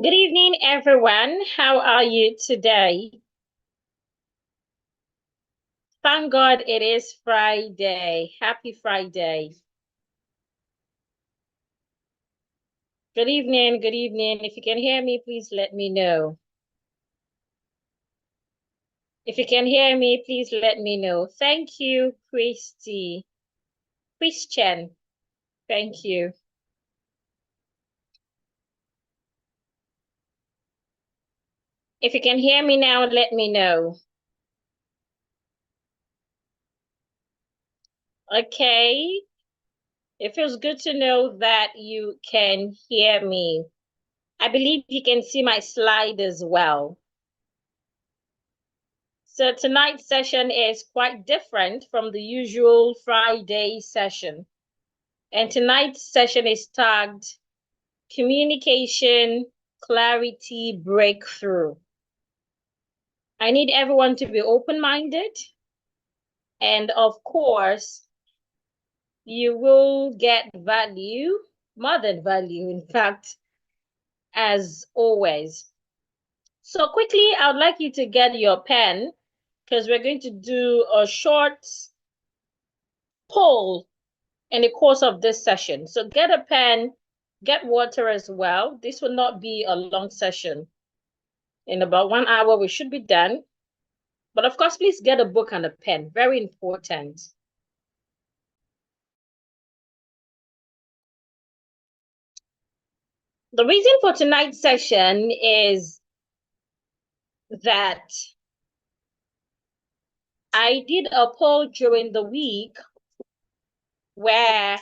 Good evening, everyone. How are you today? Thank God it is Friday. Happy Friday. Good evening. Good evening. If you can hear me, please let me know. If you can hear me, please let me know. Thank you, Christian. Thank you. If you can hear me now, let me know. Okay. It feels good to know that you can hear me. I believe you can see my slide as well. So tonight's session is quite different from the usual Friday session. And tonight's session is tagged Communication Clarity Breakthrough. I need everyone to be open-minded. And of course, you will get value, more than value, in fact, as always. So quickly, I would like you to get your pen because we're going to do a short poll in the course of this session. So get a pen, get water as well. This will not be a long session. In about 1 hour, we should be done. But of course, please get a book and a pen. Very important. The reason for tonight's session is that I did a poll during the week where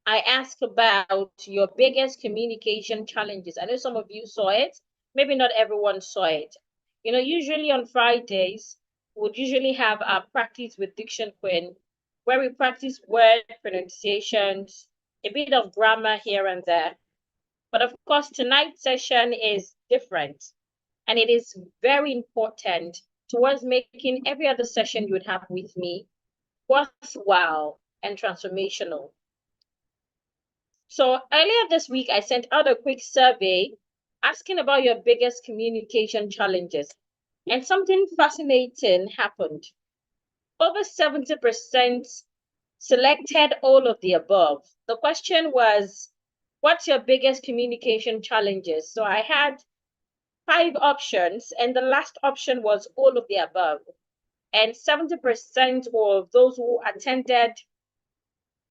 I asked about your biggest communication challenges. I know some of you saw it. Maybe not everyone saw it. You know, usually on Fridays, we'd usually have our practice with Diction Queen, where we practice word pronunciations, a bit of grammar here and there. But of course, tonight's session is different. And it is very important towards making every other session you would have with me worthwhile and transformational. So earlier this week, I sent out a quick survey asking about your biggest communication challenges. And something fascinating happened. Over 70% selected all of the above. The question was, what's your biggest communication challenges? So I had 5 options, and the last option was all of the above. And 70% of those who attended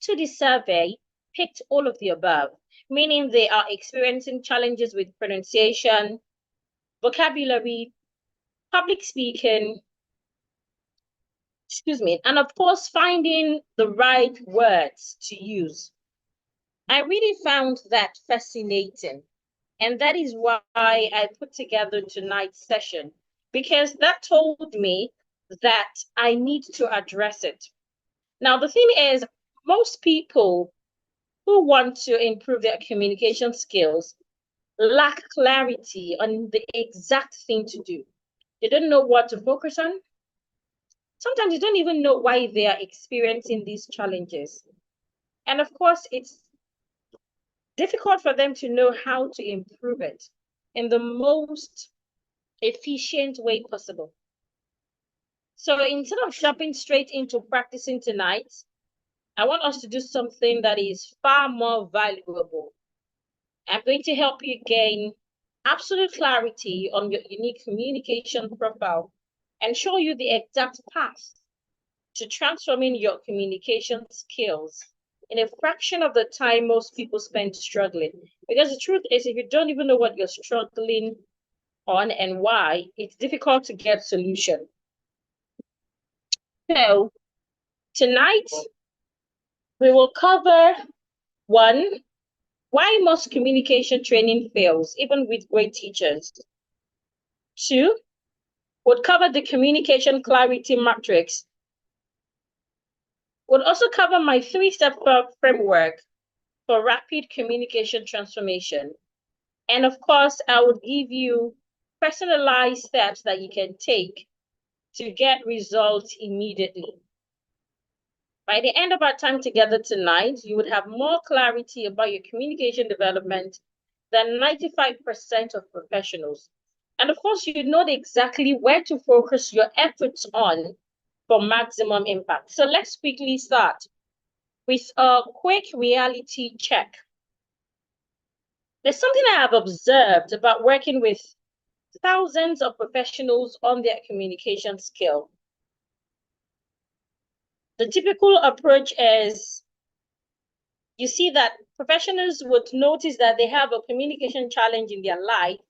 to the survey picked all of the above, meaning they are experiencing challenges with pronunciation, vocabulary, public speaking, and of course, finding the right words to use. I really found that fascinating. And that is why I put together tonight's session, because that told me that I need to address it. Now, the thing is, most people who want to improve their communication skills lack clarity on the exact thing to do. They don't know what to focus on. Sometimes they don't even know why they are experiencing these challenges. And of course, it's difficult for them to know how to improve it in the most efficient way possible. So instead of jumping straight into practicing tonight, I want us to do something that is far more valuable. I'm going to help you gain absolute clarity on your unique communication profile and show you the exact path to transforming your communication skills in a fraction of the time most people spend struggling. Because the truth is, if you don't even know what you're struggling on and why, it's difficult to get solution. So tonight, we will cover 1, why most communication training fails, even with great teachers. 2, we'll cover the communication clarity matrix. We'll also cover my 3-step framework for rapid communication transformation. And of course, I will give you personalized steps that you can take to get results immediately. By the end of our time together tonight, you would have more clarity about your communication development than 95% of professionals. And of course, you know exactly where to focus your efforts on for maximum impact. So let's quickly start with a quick reality check. There's something I have observed about working with thousands of professionals on their communication skill. The typical approach is you see that professionals would notice that they have a communication challenge in their life.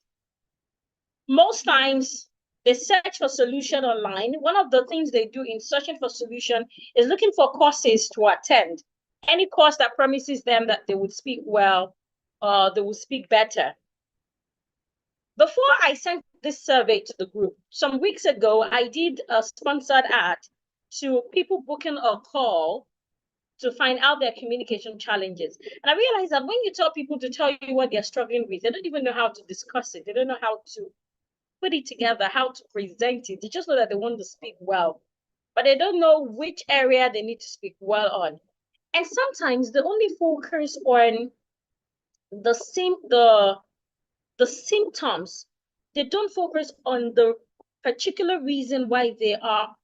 Most times they search for solution online. One of the things they do in searching for solution is looking for courses to attend. Any course that promises them that they would speak well, they will speak better. Before I sent this survey to the group, some weeks ago, I did a sponsored ad to people booking a call to find out their communication challenges. And I realized that when you tell people to tell you what they're struggling with, they don't even know how to discuss it. They don't know how to put it together, how to present it. They just know that they want to speak well, but they don't know which area they need to speak well on. And sometimes they only focus on the symptoms. They don't focus on the particular reason why they are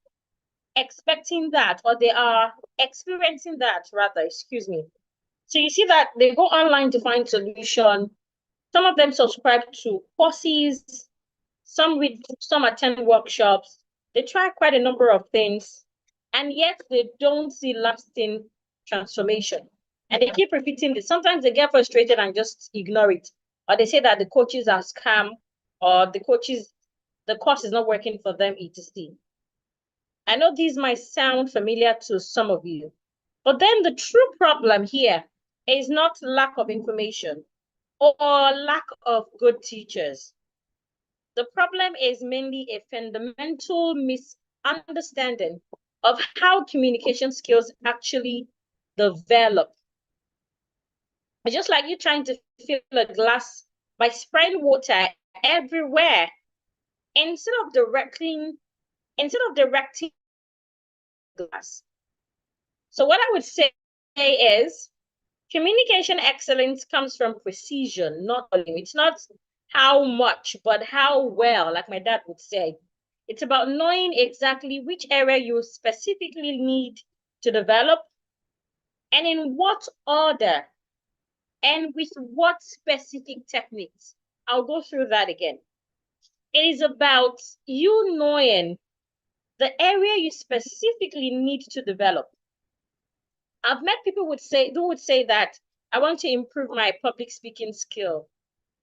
expecting that, or they are experiencing that rather, excuse me. So you see that they go online to find solution. Some of them subscribe to courses, some read, some attend workshops. They try quite a number of things, and yet they don't see lasting transformation. And they keep repeating this. Sometimes they get frustrated and just ignore it. Or they say that the coaches are scam, or the course is not working for them, etc. I know these might sound familiar to some of you, but then the true problem here is not lack of information or lack of good teachers. The problem is mainly a fundamental misunderstanding of how communication skills actually develop. It's just like you trying to fill a glass by spraying water everywhere instead of directing glass. So what I would say is communication excellence comes from precision, not volume. It's not how much, but how well, like my dad would say. It's about knowing exactly which area you specifically need to develop and in what order and with what specific techniques. I'll go through that again. It is about you knowing the area you specifically need to develop. I've met people who would say that I want to improve my public speaking skill.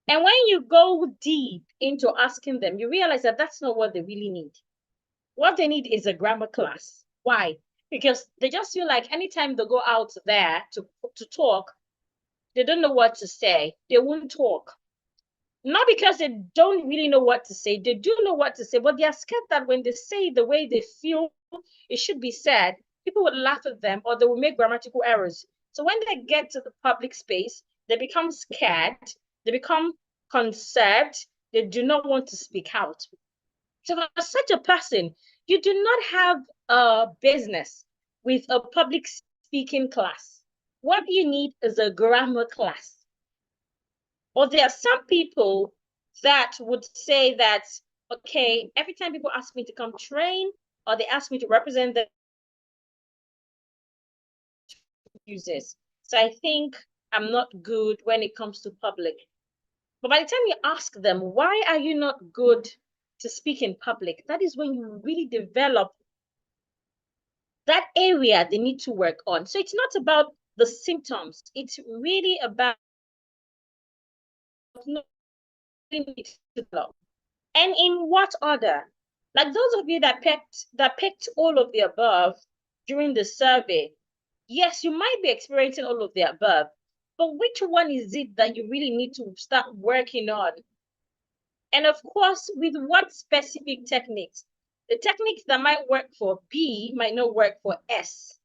And when you go deep into asking them, you realize that that's not what they really need. What they need is a grammar class. Why? Because they just feel like anytime they go out there to talk, they don't know what to say. They won't talk. Not because they don't really know what to say. They do know what to say, but they are scared that when they say the way they feel it should be said, people would laugh at them or they will make grammatical errors. So when they get to the public space, they become scared, they become conserved, they do not want to speak out. So for such a person, you do not have a business with a public speaking class. What you need is a grammar class. Or there are some people that would say that, okay, every time people ask me to come train or they ask me to represent them, users. So I think I'm not good when it comes to public. But by the time you ask them, why are you not good to speak in public? That is when you really develop that area they need to work on. So it's not about the symptoms. It's really about and in what order. Like those of you that picked all of the above during the survey, yes, you might be experiencing all of the above, but which one is it that you really need to start working on? And of course, with what specific techniques? The techniques that might work for B might not work for S.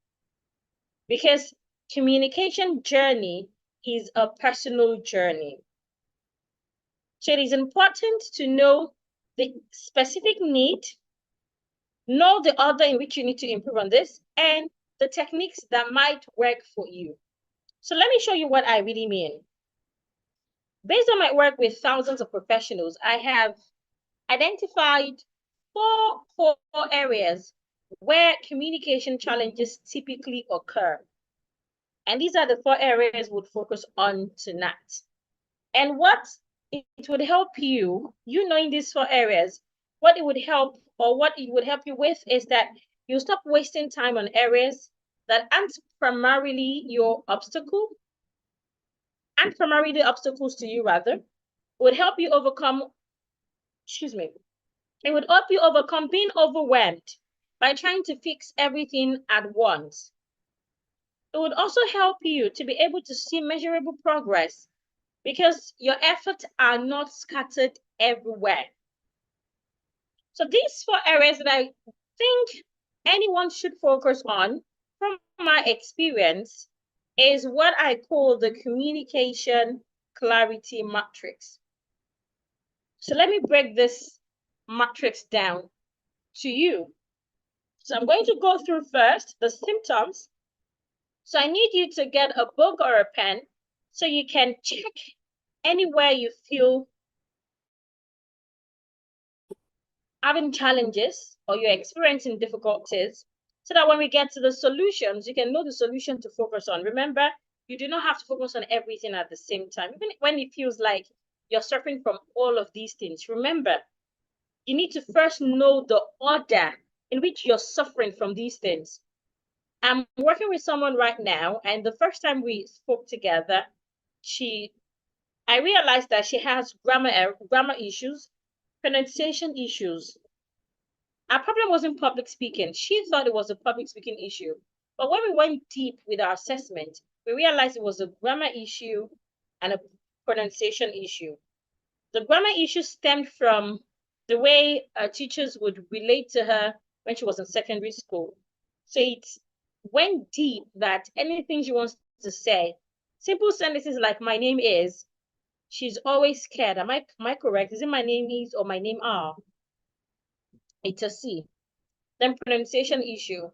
Because communication journey is a personal journey. So it is important to know the specific need, know the order in which you need to improve on this, and the techniques that might work for you. So let me show you what I really mean. Based on my work with thousands of professionals, I have identified four areas where communication challenges typically occur. And these are the four areas we'll focus on tonight. And what it would help you, knowing these four areas, what it would help you with is that you stop wasting time on areas that aren't primarily your obstacle, and primarily the obstacles to you rather, would help you overcome, it would help you overcome being overwhelmed by trying to fix everything at once. It would also help you to be able to see measurable progress because your efforts are not scattered everywhere. So these four areas that I think anyone should focus on from my experience is what I call the communication clarity matrix. So let me break this matrix down to you. So I'm going to go through first the symptoms. So I need you to get a book or a pen so you can check anywhere you feel having challenges or you're experiencing difficulties, so that when we get to the solutions, you can know the solution to focus on. Remember, you do not have to focus on everything at the same time. Even when it feels like you're suffering from all of these things, remember, you need to first know the order in which you're suffering from these things. I'm working with someone right now, and the first time we spoke together, I realized that she has grammar issues, pronunciation issues. Our problem wasn't public speaking. She thought it was a public speaking issue. But when we went deep with our assessment, we realized it was a grammar issue and a pronunciation issue. The grammar issue stemmed from the way teachers would relate to her when she was in secondary school. So it went deep that anything she wants to say, simple sentences like my name is, she's always scared. Am I correct? Is it my name is or my name are? It's a C. Then pronunciation issue.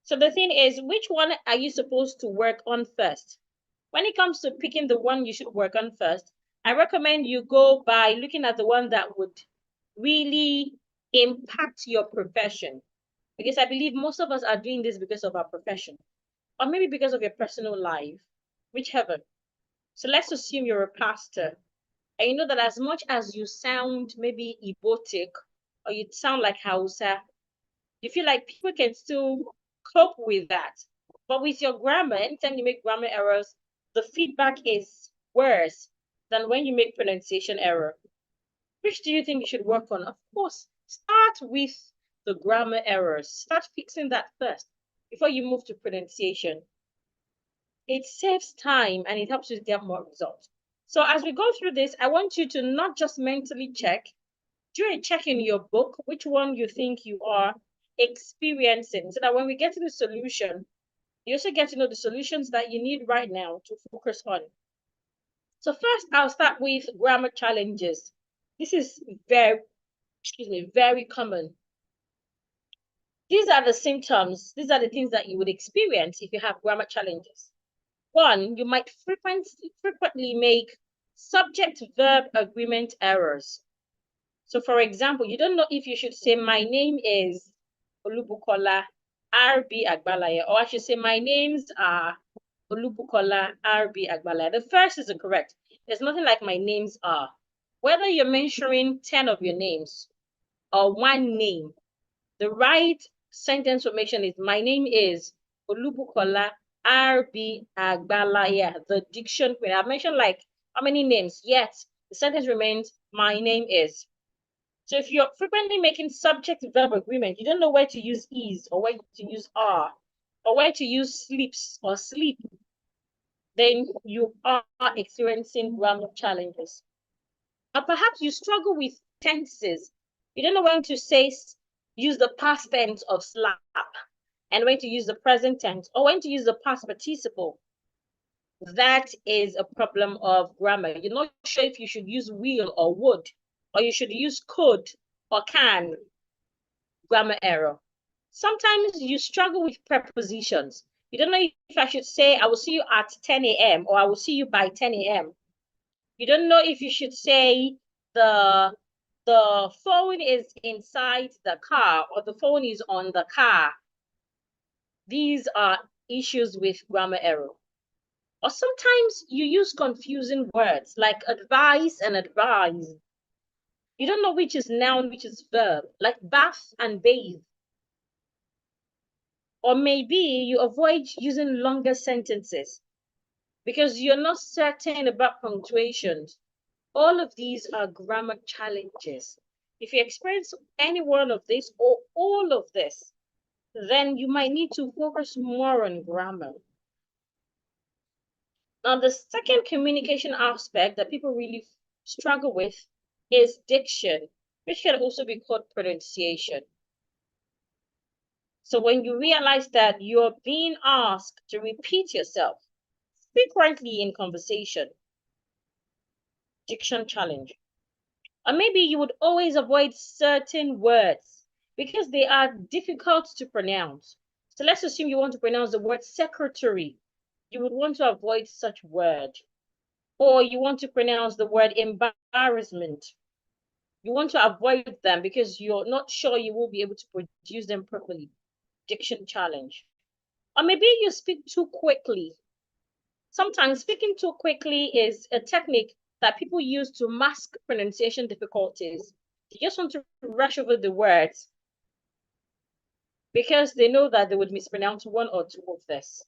So the thing is, which one are you supposed to work on first? When it comes to picking the one you should work on first, I recommend you go by looking at the one that would really impact your profession. Because I believe most of us are doing this because of our profession, or maybe because of your personal life, whichever. So let's assume you're a pastor. And you know that as much as you sound maybe Ibotic or you sound like Hausa, you feel like people can still cope with that. But with your grammar, anytime you make grammar errors, the feedback is worse than when you make pronunciation error. Which do you think you should work on? Of course, start with the grammar errors. Start fixing that first before you move to pronunciation. It saves time and it helps you get more results. So as we go through this, I want you to not just mentally check, do a check in your book, which one you think you are experiencing, so that when we get to the solution, you also get to know the solutions that you need right now to focus on. So first, I'll start with grammar challenges. This is very common. These are the symptoms. These are the things that you would experience if you have grammar challenges. One, you might frequently make subject-verb agreement errors. So for example, you don't know if you should say, my name is Olubukola RB Agbalaya, or I should say, my names are Olubukola RB Agbalaya. The first is incorrect. There's nothing like my names are. Whether you're mentioning 10 of your names or one name, the right sentence formation is, my name is Olubukola RB Agbalaya, the diction queen. I've mentioned like how many names, yet the sentence remains, my name is. So if you're frequently making subject-verb agreement, you don't know where to use is or where to use are or where to use sleeps or sleep, then you are experiencing grammar challenges. Or perhaps you struggle with tenses. You don't know when to say, use the past tense of slap and when to use the present tense or when to use the past participle. That is a problem of grammar. You're not sure if you should use will or would, or you should use could or can. Grammar error. Sometimes you struggle with prepositions. You don't know if I should say, I will see you at 10 a.m. or I will see you by 10 a.m. You don't know if you should say the the phone is inside the car or the phone is on the car. These are issues with grammar error. Or sometimes you use confusing words like advice and advise. You don't know which is noun, which is verb, like bath and bathe. Or maybe you avoid using longer sentences because you're not certain about punctuations. All of these are grammar challenges. If you experience any one of this or all of this, then you might need to focus more on grammar. Now, the second communication aspect that people really struggle with is diction, which can also be called pronunciation. So when you realize that you're being asked to repeat yourself frequently in conversation, diction challenge. Or maybe you would always avoid certain words because they are difficult to pronounce. So let's assume you want to pronounce the word secretary. You would want to avoid such word. Or you want to pronounce the word embarrassment. You want to avoid them because you're not sure you will be able to produce them properly. Diction challenge. Or maybe you speak too quickly. Sometimes speaking too quickly is a technique that people use to mask pronunciation difficulties. They just want to rush over the words because they know that they would mispronounce one or two of this.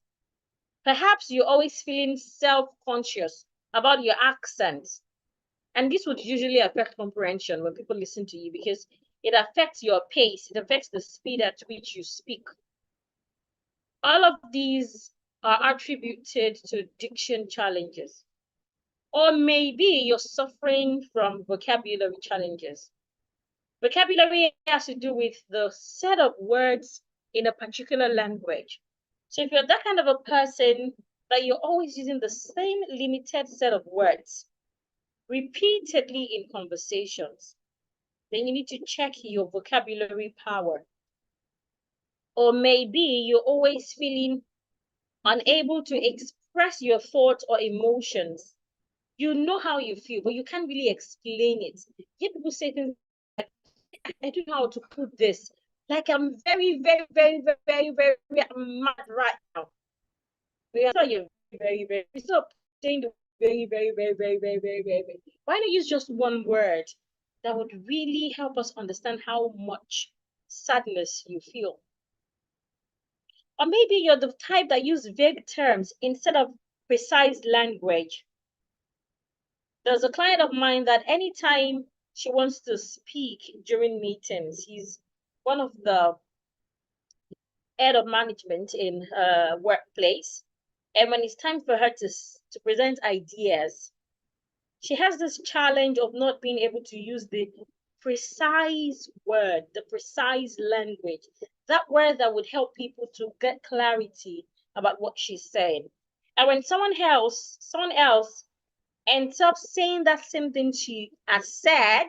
Perhaps you're always feeling self-conscious about your accent. And this would usually affect comprehension when people listen to you because it affects your pace, it affects the speed at which you speak. All of these are attributed to diction challenges. Or maybe you're suffering from vocabulary challenges. Vocabulary has to do with the set of words in a particular language. So if you're that kind of a person that you're always using the same limited set of words repeatedly in conversations, then you need to check your vocabulary power. Or maybe you're always feeling unable to express your thoughts or emotions. You know how you feel, but you can't really explain it. Yet people say things like, I don't know how to put this. Like I'm very, very, very, very, very, very, very mad right now. But you're very, very, stop saying the very, very, very, very, very, very, very, very. Why not use just one word that would really help us understand how much sadness you feel? Or maybe you're the type that use vague terms instead of precise language. There's a client of mine that anytime she wants to speak during meetings, he's one of the head of management in her workplace. And when it's time for her to present ideas, she has this challenge of not being able to use the precise word, the precise language, that word that would help people to get clarity about what she's saying. And when someone else ends up saying that same thing she has said,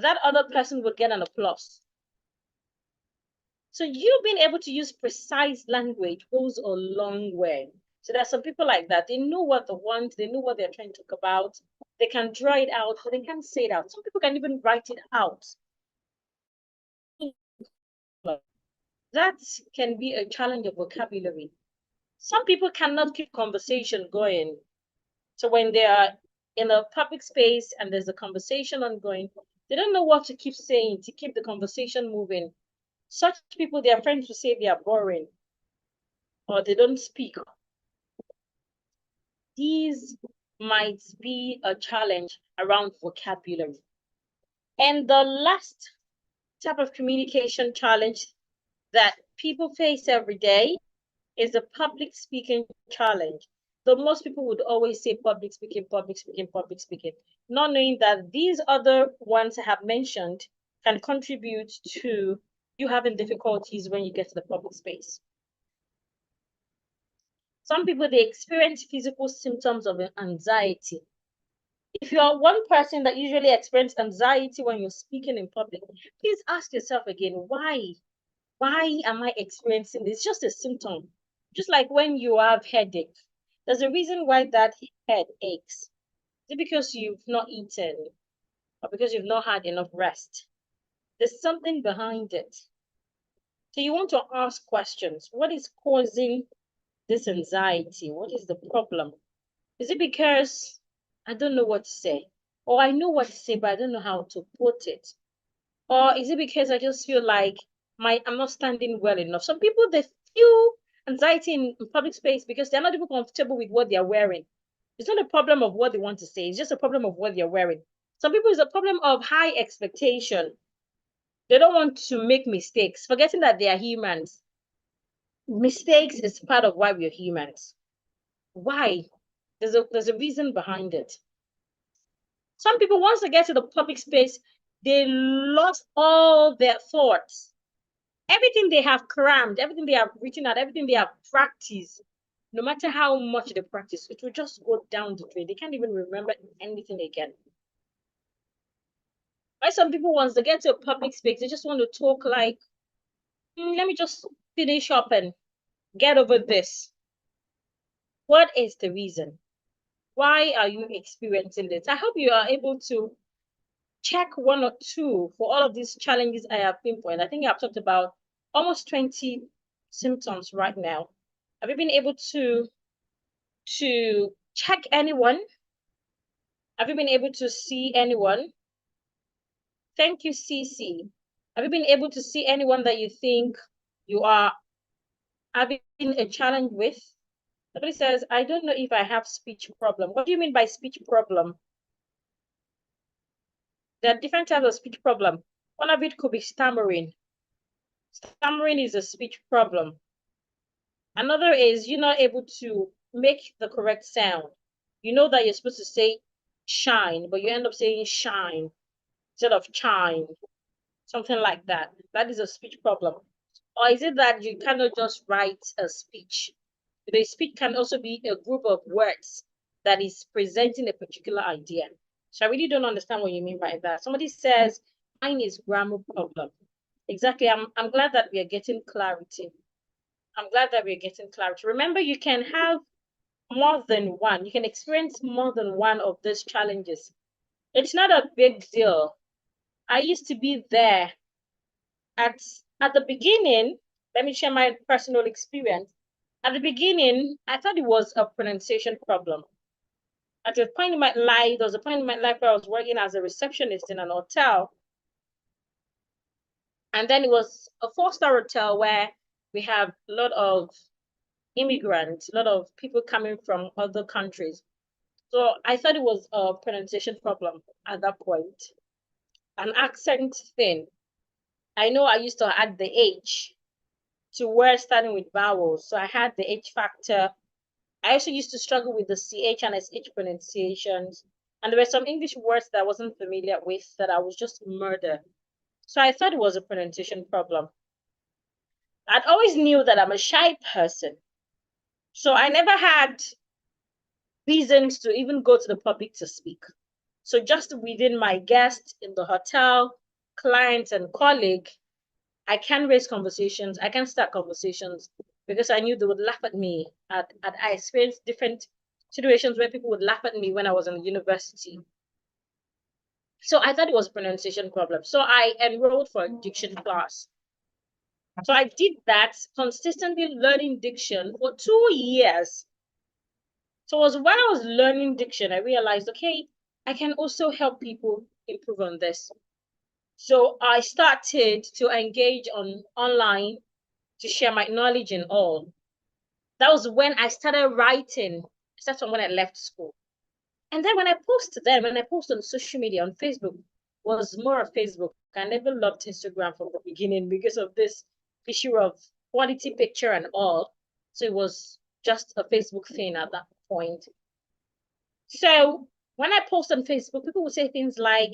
that other person would get an applause. So you being able to use precise language goes a long way. So there's some people like that. They know what they want, they know what they're trying to talk about. They can draw it out, but they can't say it out. Some people can even write it out. That can be a challenge of vocabulary. Some people cannot keep conversation going. So when they are in a public space and there's a conversation ongoing, they don't know what to keep saying to keep the conversation moving. Such people, their friends will say they are boring or they don't speak. These might be a challenge around vocabulary. And the last type of communication challenge that people face every day is the public speaking challenge. So most people would always say public speaking, public speaking, public speaking, not knowing that these other ones I have mentioned can contribute to you having difficulties when you get to the public space. Some people, they experience physical symptoms of anxiety. If you are one person that usually experiences anxiety when you're speaking in public, please ask yourself again, why? Why am I experiencing this? It's just a symptom. Just like when you have headache, there's a reason why that head aches. Is it because you've not eaten or because you've not had enough rest? There's something behind it. So you want to ask questions. What is causing this anxiety? What is the problem? Is it because I don't know what to say? Or I know what to say, but I don't know how to put it? Or is it because I just feel like I'm not standing well enough? Some people they feel anxiety in public space because they're not even comfortable with what they're wearing. It's not a problem of what they want to say, it's just a problem of what they're wearing. Some people it's a problem of high expectation. They don't want to make mistakes, forgetting that they are humans. Mistakes is part of why we're humans. Why? There's a reason behind it. Some people, once they get to the public space, they lost all their thoughts. Everything they have crammed, everything they have written out, everything they have practiced, no matter how much they practice, it will just go down the drain. They can't even remember anything again. Why some people, once they get to a public space, they just want to talk like, let me just finish up and get over this. What is the reason? Why are you experiencing this? I hope you are able to check one or two for all of these challenges I have pinpointed. I think I've talked about almost 20 symptoms right now. Have you been able to check anyone? Have you been able to see anyone? Thank you, CC. Have you been able to see anyone that you think you are having a challenge with? Somebody says, I don't know if I have speech problem. What do you mean by speech problem? There are different types of speech problem. One of it could be stammering. Stammering is a speech problem. Another is you're not able to make the correct sound. You know that you're supposed to say shine, but you end up saying shine instead of chime, something like that. That is a speech problem. Or is it that you cannot just write a speech? The speech can also be a group of words that is presenting a particular idea. So I really don't understand what you mean by that. Somebody says, mine is grammar problem. Exactly. I'm glad that we are getting clarity. I'm glad that we're getting clarity. Remember, you can have more than one. You can experience more than one of these challenges. It's not a big deal. I used to be there at the beginning. Let me share my personal experience. At the beginning, I thought it was a pronunciation problem. At a point in my life, there was a point in my life where I was working as a receptionist in an hotel. And then it was a four-star hotel where we have a lot of immigrants, a lot of people coming from other countries. So I thought it was a pronunciation problem at that point, an accent thing. I know I used to add the H to words starting with vowels. So I had the H factor. I also used to struggle with the CH and SH pronunciations. And there were some English words that I wasn't familiar with that I was just murder. So I thought it was a pronunciation problem. I'd always knew that I'm a shy person. So I never had reasons to even go to the public to speak. So just within my guests in the hotel, clients and colleague, I can raise conversations. I can start conversations because I knew they would laugh at me. I experienced different situations where people would laugh at me when I was in university. So I thought it was a pronunciation problem. So I enrolled for a diction class. So I did that, consistently learning diction for 2 years. So it was while I was learning diction, I realized, okay, I can also help people improve on this. So I started to engage online to share my knowledge and all. That was when I started writing. That's from when I left school. And then when I post on social media, on Facebook, was more of Facebook. I never loved Instagram from the beginning because of this issue of quality picture and all. So it was just a Facebook thing at that point. So when I post on Facebook, people would say things like,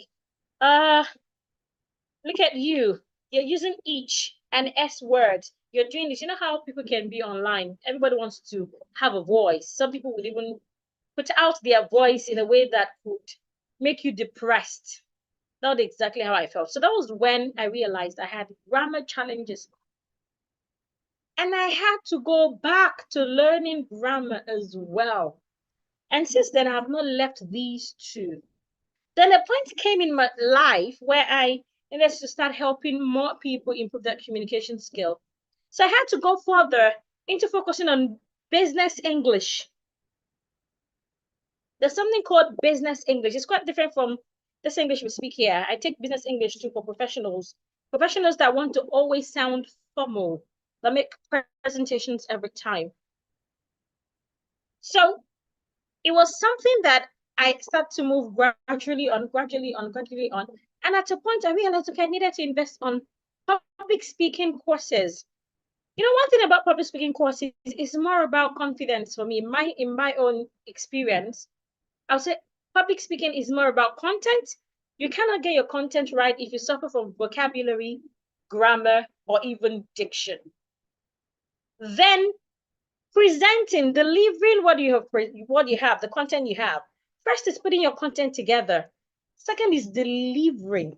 look at you. You're using each and S words. You're doing this. You know how people can be online. Everybody wants to have a voice. Some people would even put out their voice in a way that would make you depressed. That was exactly how I felt. So that was when I realized I had grammar challenges. And I had to go back to learning grammar as well. And since then, I have not left these two. Then a point came in my life where I needed to start helping more people improve their communication skill. So I had to go further into focusing on business English. There's something called business English. It's quite different from this English we speak here. I take business English too for professionals. Professionals that want to always sound formal, that make presentations every time. So it was something that I started to move gradually on. And at a point, I realized, okay, I needed to invest on public speaking courses. You know, one thing about public speaking courses is more about confidence for me. In my own experience, I'll say public speaking is more about content. You cannot get your content right if you suffer from vocabulary, grammar, or even diction. Then presenting, delivering what you have, the content you have. First is putting your content together. Second is delivering.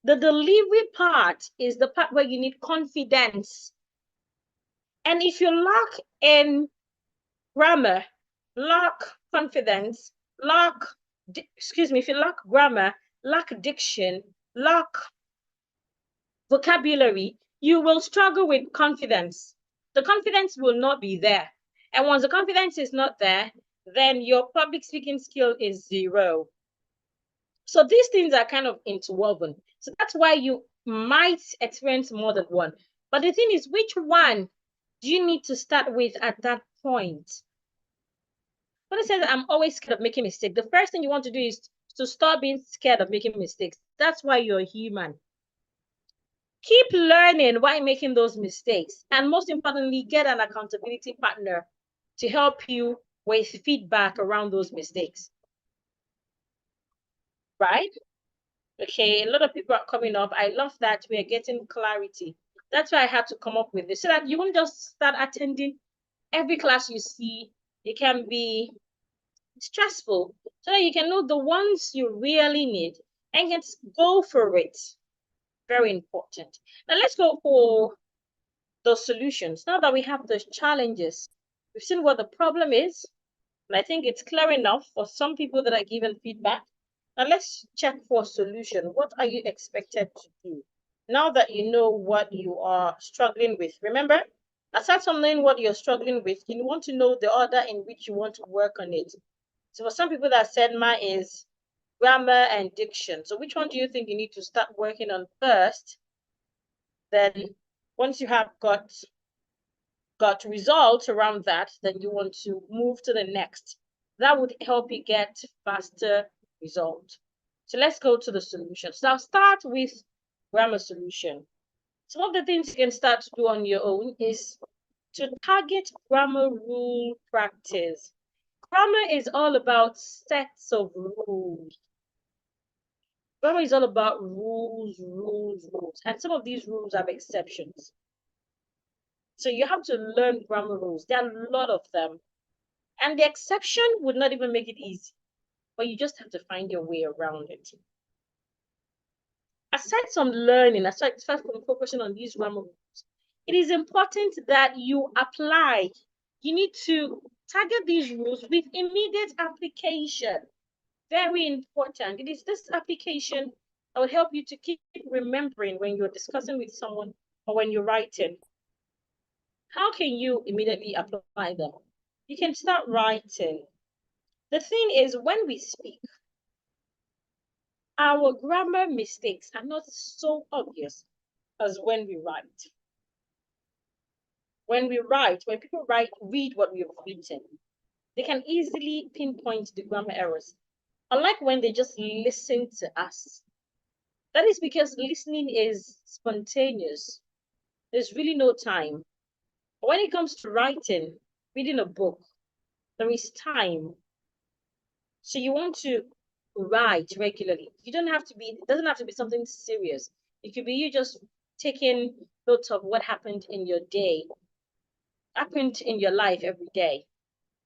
The delivery part is the part where you need confidence. And if you lack in grammar, lack confidence, if you lack grammar, lack diction, lack vocabulary, you will struggle with confidence. The confidence will not be there. And once the confidence is not there, then your public speaking skill is zero. So these things are kind of interwoven. So that's why you might experience more than one. But the thing is, which one do you need to start with at that point? When I say that I'm always scared of making mistakes, the first thing you want to do is to stop being scared of making mistakes. That's why you're human. Keep learning while making those mistakes. And most importantly, get an accountability partner to help you with feedback around those mistakes. Right? Okay, a lot of people are coming up. I love that we are getting clarity. That's why I had to come up with this so that you won't just start attending every class you see. It can be stressful so that you can know the ones you really need and can go for it. Very important. Now let's go for the solutions. Now that we have the challenges, we've seen what the problem is, and I think it's clear enough for some people that are given feedback. Now let's check for solution. What are you expected to do? Now that you know what you are struggling with, remember, aside from knowing what you're struggling with, you want to know the order in which you want to work on it. So for some people that said mine is grammar and diction. So which one do you think you need to start working on first? Then once you have got results around that, then you want to move to the next. That would help you get faster result. So let's go to the solutions. Now start with grammar solution. Some of the things you can start to do on your own is to target grammar rule practice. Grammar is all about sets of rules. Grammar is all about rules. And some of these rules have exceptions. So you have to learn grammar rules. There are a lot of them. And the exception would not even make it easy, but you just have to find your way around it. Aside from learning, aside from focusing on these grammar rules, it is important that you apply. You need to target these rules with immediate application. Very important. It is this application that will help you to keep remembering when you're discussing with someone or when you're writing. How can you immediately apply them? You can start writing. The thing is, when we speak, our grammar mistakes are not so obvious as when we write. When people read what we've written, they can easily pinpoint the grammar errors. Unlike when they just listen to us. That is because listening is spontaneous. There's really no time. But when it comes to writing, reading a book, there is time. So you want to write regularly. It doesn't have to be something serious. It could be you just taking notes of what happened in your life every day.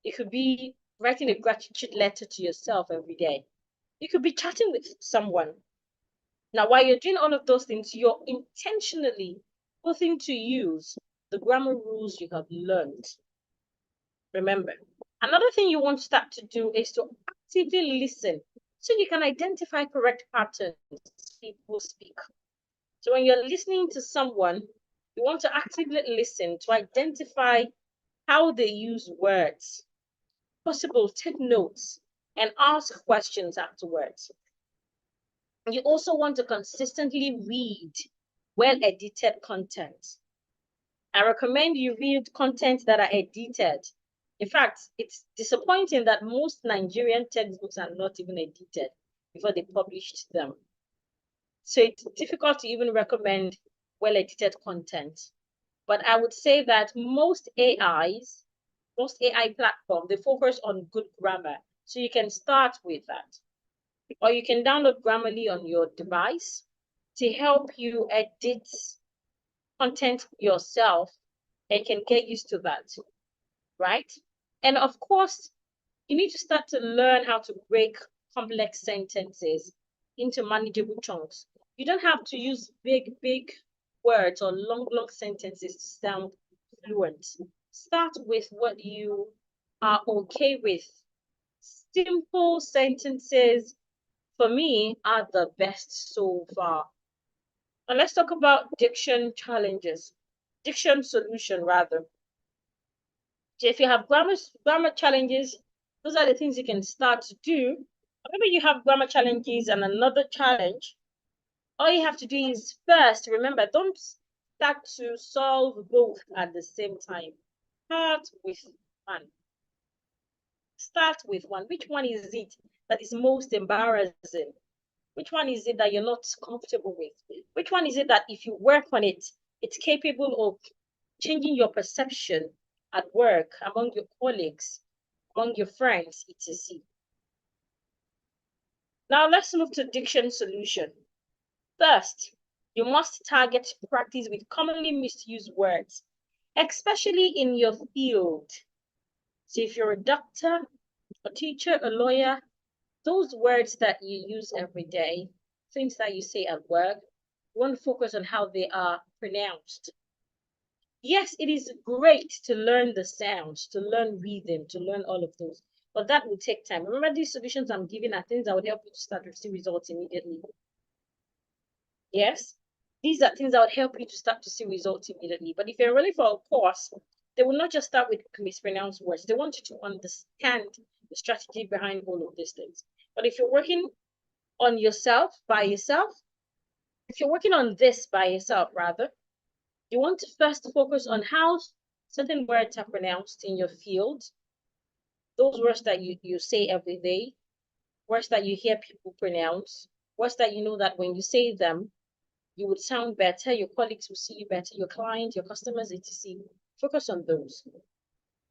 It could be writing a gratitude letter to yourself every day. You could be chatting with someone. Now, while you're doing all of those things, you're intentionally putting to use the grammar rules you have learned. Remember, Another thing you want to start to do is to actively listen so you can identify correct patterns people speak. So when you're listening to someone, you want to actively listen to identify how they use words. Possible, take notes and ask questions afterwards. You also want to consistently read well-edited content. I recommend you read content that are edited. In fact, it's disappointing that most Nigerian textbooks are not even edited before they published them. So it's difficult to even recommend well-edited content. But I would say that most AI platforms, they focus on good grammar. So you can start with that. Or you can download Grammarly on your device to help you edit content yourself and can get used to that, right? And of course, you need to start to learn how to break complex sentences into manageable chunks. You don't have to use big words or long sentences to sound fluent. Start with what you are okay with. Simple sentences, for me, are the best so far. And let's talk about diction challenges, diction solution rather. So if you have grammar challenges, those are the things you can start to do. Or maybe you have grammar challenges and another challenge. All you have to do is first, remember, don't start to solve both at the same time. Start with one. Start with one. Which one is it that is most embarrassing? Which one is it that you're not comfortable with? Which one is it that if you work on it, it's capable of changing your perception at work, among your colleagues, among your friends, etc. Now let's move to diction solution. First, you must target practice with commonly misused words, especially in your field. So if you're a doctor, a teacher, a lawyer, those words that you use every day, things that you say at work, you want to focus on how they are pronounced. Yes, it is great to learn the sounds, to learn rhythm, to learn all of those, but that will take time. Remember, these solutions I'm giving are things that would help you to start to see results immediately. Yes, these are things that would help you to start to see results immediately. But if you're really for a course, they will not just start with mispronounced words. They want you to understand the strategy behind all of these things. But if you're working on yourself, by yourself, if you're working on this by yourself, rather, you want to first focus on how certain words are pronounced in your field, those words that you say every day, words that you hear people pronounce, words that you know that when you say them, you would sound better, your colleagues will see you better, your clients, your customers, etc. Focus on those.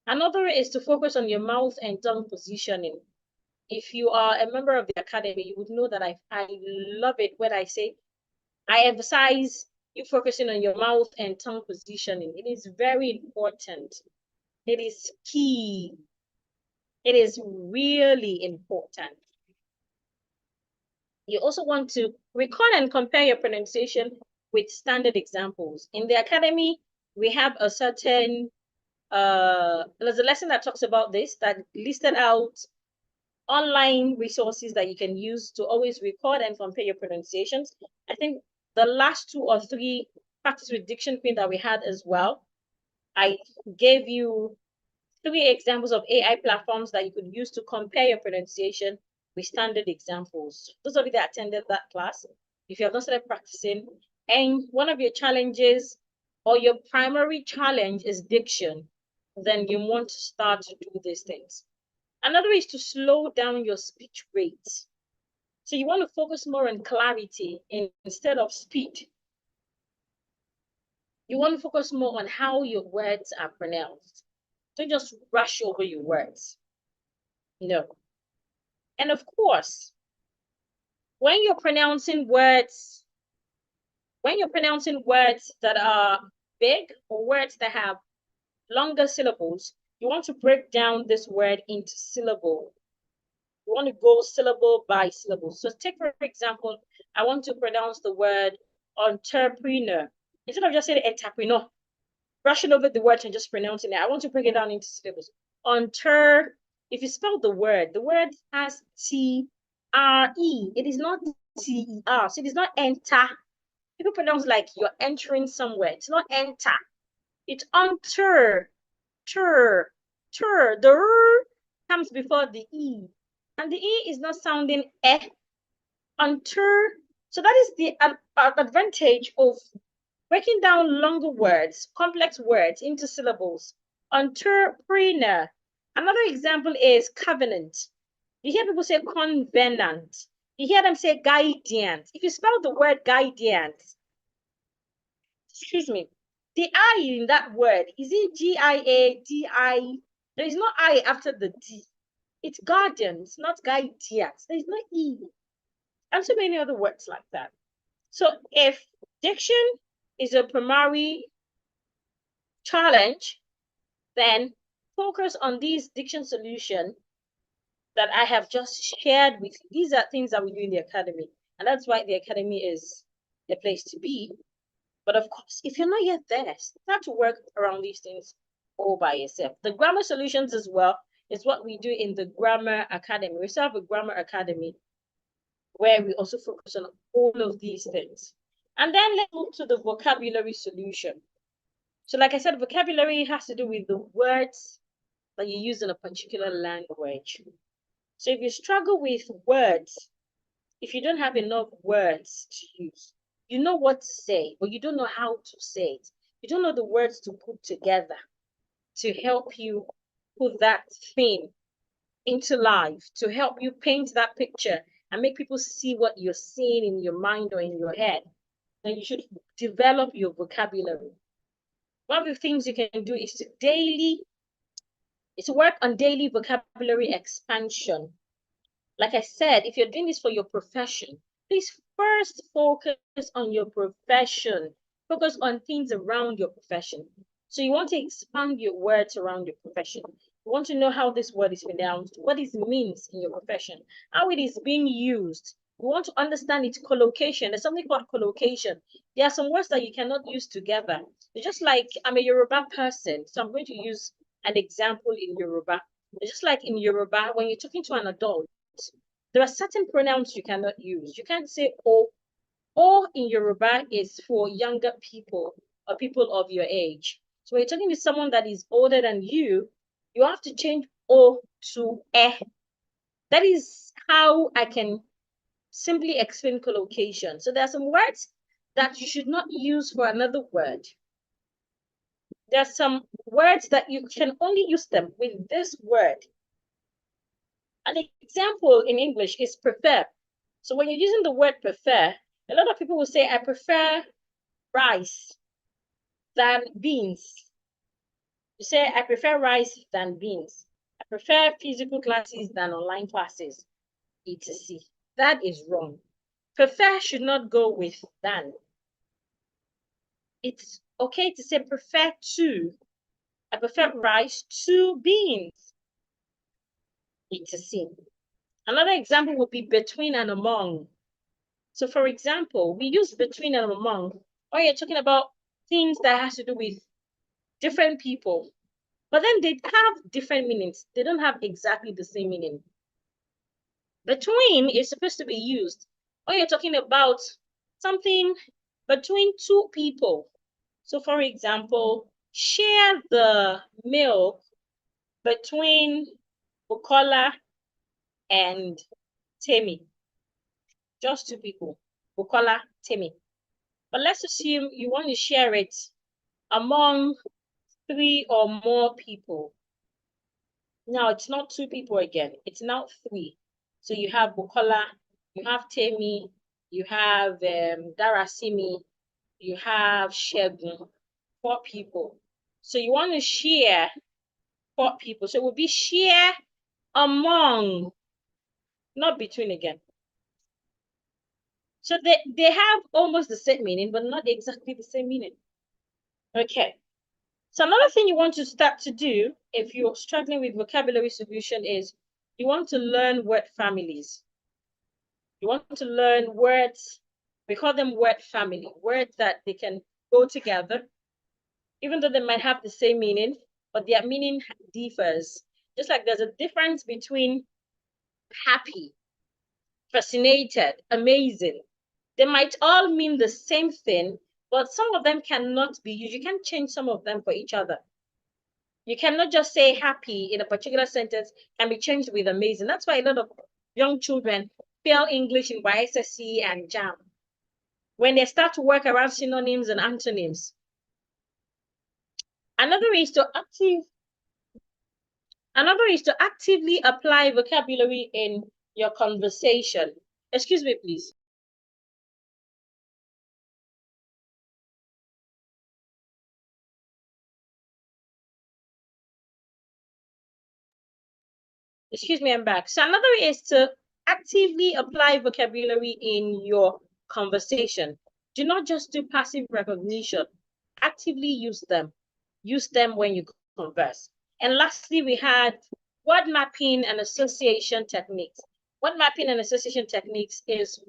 Another is to focus on your mouth and tongue positioning. If you are a member of the academy, you would know that I love it when I say, I emphasize you focusing on your mouth and tongue positioning. It is very important. It is key. It is really important. You also want to record and compare your pronunciation with standard examples. In the academy, we have a certain, there's a lesson that talks about this, that listed out online resources that you can use to always record and compare your pronunciations. I think the last 2 or 3 practice with Diction Queen that we had as well, I gave you 3 examples of AI platforms that you could use to compare your pronunciation with standard examples. Those of you that attended that class, if you have not started practicing, and one of your challenges or your primary challenge is diction, then you want to start to do these things. Another is to slow down your speech rate. So you want to focus more on clarity instead of speed. You want to focus more on how your words are pronounced. Don't just rush over your words. No. And of course, when you're pronouncing words that are big or words that have longer syllables, you want to break down this word into syllable. You want to go syllable by syllable. So take, for example, I want to pronounce the word entrepreneur. Instead of just saying entrepreneur, brushing over the word and just pronouncing it, I want to break it down into syllables. Unter, if you spell the word has T-R-E. It is not T-E-R. So it is not enter. People pronounce like you're entering somewhere. It's not enter. It's unter. Tur. Tur. The R comes before the E. And the E is not sounding eh. Unter. So that is the advantage of breaking down longer words, complex words into syllables. Entrepreneur. Another example is covenant. You hear people say covenant. You hear them say guidance. If you spell the word guidance, excuse me, the I in that word, is it G-I-A-D-I? There is no I after the D. It's guardians, not guidance. There is no E. And so many other words like that. So if diction is a primary challenge, then focus on these diction solutions that I have just shared with you. These are things that we do in the academy, and that's why the academy is the place to be. But of course, if you're not yet there, start to work around these things all by yourself. The grammar solutions as well is what we do in the grammar academy. We have a grammar academy where we also focus on all of these things. And then let's move to the vocabulary solution. So like I said, vocabulary has to do with the words that you use in a particular language. So if you struggle with words, if you don't have enough words to use, you know what to say, but you don't know how to say it. You don't know the words to put together to help you put that thing into life, to help you paint that picture and make people see what you're seeing in your mind or in your head. Then you should develop your vocabulary. One of the things you can do is to work on daily vocabulary expansion. Like I said, if you're doing this for your profession, please first focus on your profession. Focus on things around your profession. So you want to expand your words around your profession. You want to know how this word is pronounced, what it means in your profession, how it is being used. You want to understand its collocation. There's something called collocation. There are some words that you cannot use together. It's just like I'm a Yoruba person, so I'm going to use an example in Yoruba. It's just like in Yoruba, when you're talking to an adult, there are certain pronouns you cannot use. You can't say O. O in Yoruba is for younger people or people of your age. So when you're talking to someone that is older than you have to change O to E. That is how I can simply explain collocation. So there are some words that you should not use for another word. There are some words that you can only use them with this word. An example in English is prefer. So when you're using the word prefer, a lot of people will say, I prefer rice than beans. You say, I prefer rice than beans. I prefer physical classes than online classes, etc. That is wrong. Prefer should not go with than. It's okay to say prefer to. I prefer rice to beans, etc. Another example would be between and among. So for example, we use between and among, or you're talking about things that has to do with different people, but then they have different meanings. They don't have exactly the same meaning. Between is supposed to be used when you're talking about something between two people. So for example, share the milk between Bukola and Temi. Just two people, Bukola, Temi. But let's assume you want to share it among 3 or more people. Now it's not 2 people again, it's now 3. So you have Bukola, you have Temi, you have Darasimi, you have Shegun, 4 people. So you want to share 4 people. So it will be share among, not between again. So they have almost the same meaning, but not exactly the same meaning. Okay. So another thing you want to start to do if you're struggling with vocabulary solution is you want to learn word families. You want to learn words, we call them word family, words that they can go together, even though they might have the same meaning, but their meaning differs. Just like there's a difference between happy, fascinated, amazing. They might all mean the same thing, but some of them cannot be used. You can't change some of them for each other. You cannot just say happy in a particular sentence and be changed with amazing. That's why a lot of young children fail English in YSSC and JAM when they start to work around synonyms and antonyms. Another is to actively apply vocabulary in your conversation. Excuse me, please. Excuse me, I'm back. So another is to actively apply vocabulary in your conversation. Do not just do passive recognition. Actively use them. Use them when you converse. And lastly, we had word mapping and association techniques. Word mapping and association techniques is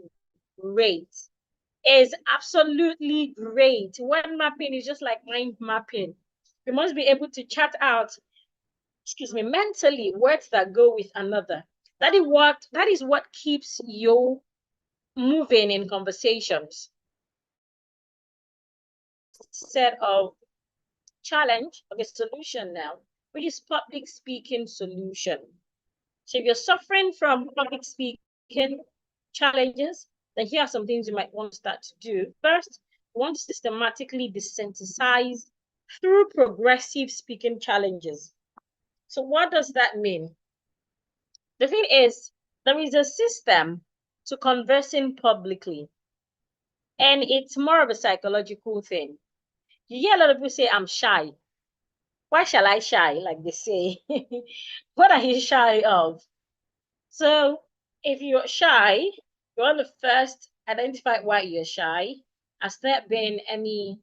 great. Is absolutely great. Word mapping is just like mind mapping. You must be able to chart out, excuse me, mentally words that go with another. That is what keeps you moving in conversations. Set of challenge, okay, solution now, which is public speaking solution. So if you're suffering from public speaking challenges, then here are some things you might want to start to do. First, you want to systematically desensitize through progressive speaking challenges. So what does that mean? The thing is, there is a system to conversing publicly, and it's more of a psychological thing. You hear a lot of people say, I'm shy. Why shall I shy? Like they say. What are you shy of? So if you're shy, you want to first identify why you're shy. Has there been any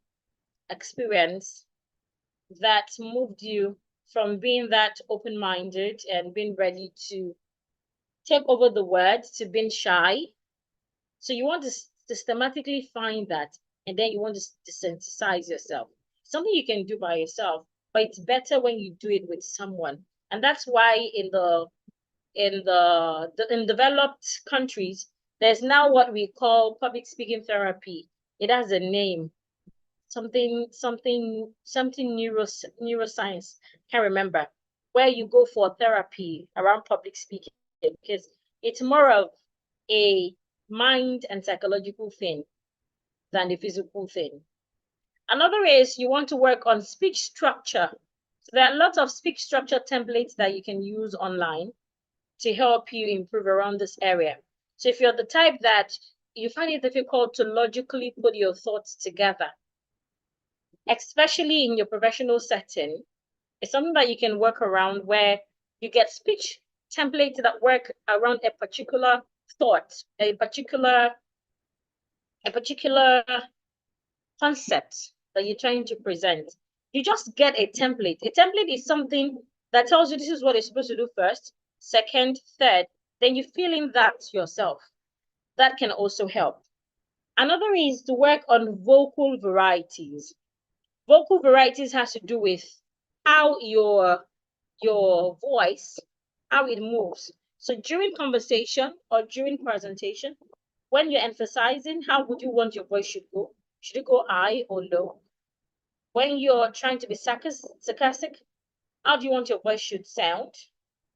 experience that moved you from being that open-minded and being ready to take over the words to being shy? So you want to systematically find that, and then you want to desensitize yourself. Something you can do by yourself, but it's better when you do it with someone. And that's why in developed countries, there's now what we call public speaking therapy. It has a name, something neuroscience. Can't remember, where you go for therapy around public speaking because it's more of a mind and psychological thing than the physical thing. Another is you want to work on speech structure. So there are lots of speech structure templates that you can use online to help you improve around this area. So if you're the type that you find it difficult to logically put your thoughts together, especially in your professional setting, it's something that you can work around where you get speech templates that work around a particular thought, a particular concept that you're trying to present. You just get a template. A template is something that tells you this is what you're supposed to do first, second, third, then you fill in that yourself. That can also help. Another is to work on vocal varieties. Vocal varieties has to do with how your voice, how it moves. So during conversation or during presentation, when you're emphasizing, how would you want your voice should go? Should it go high or low? When you're trying to be sarcastic, how do you want your voice should sound?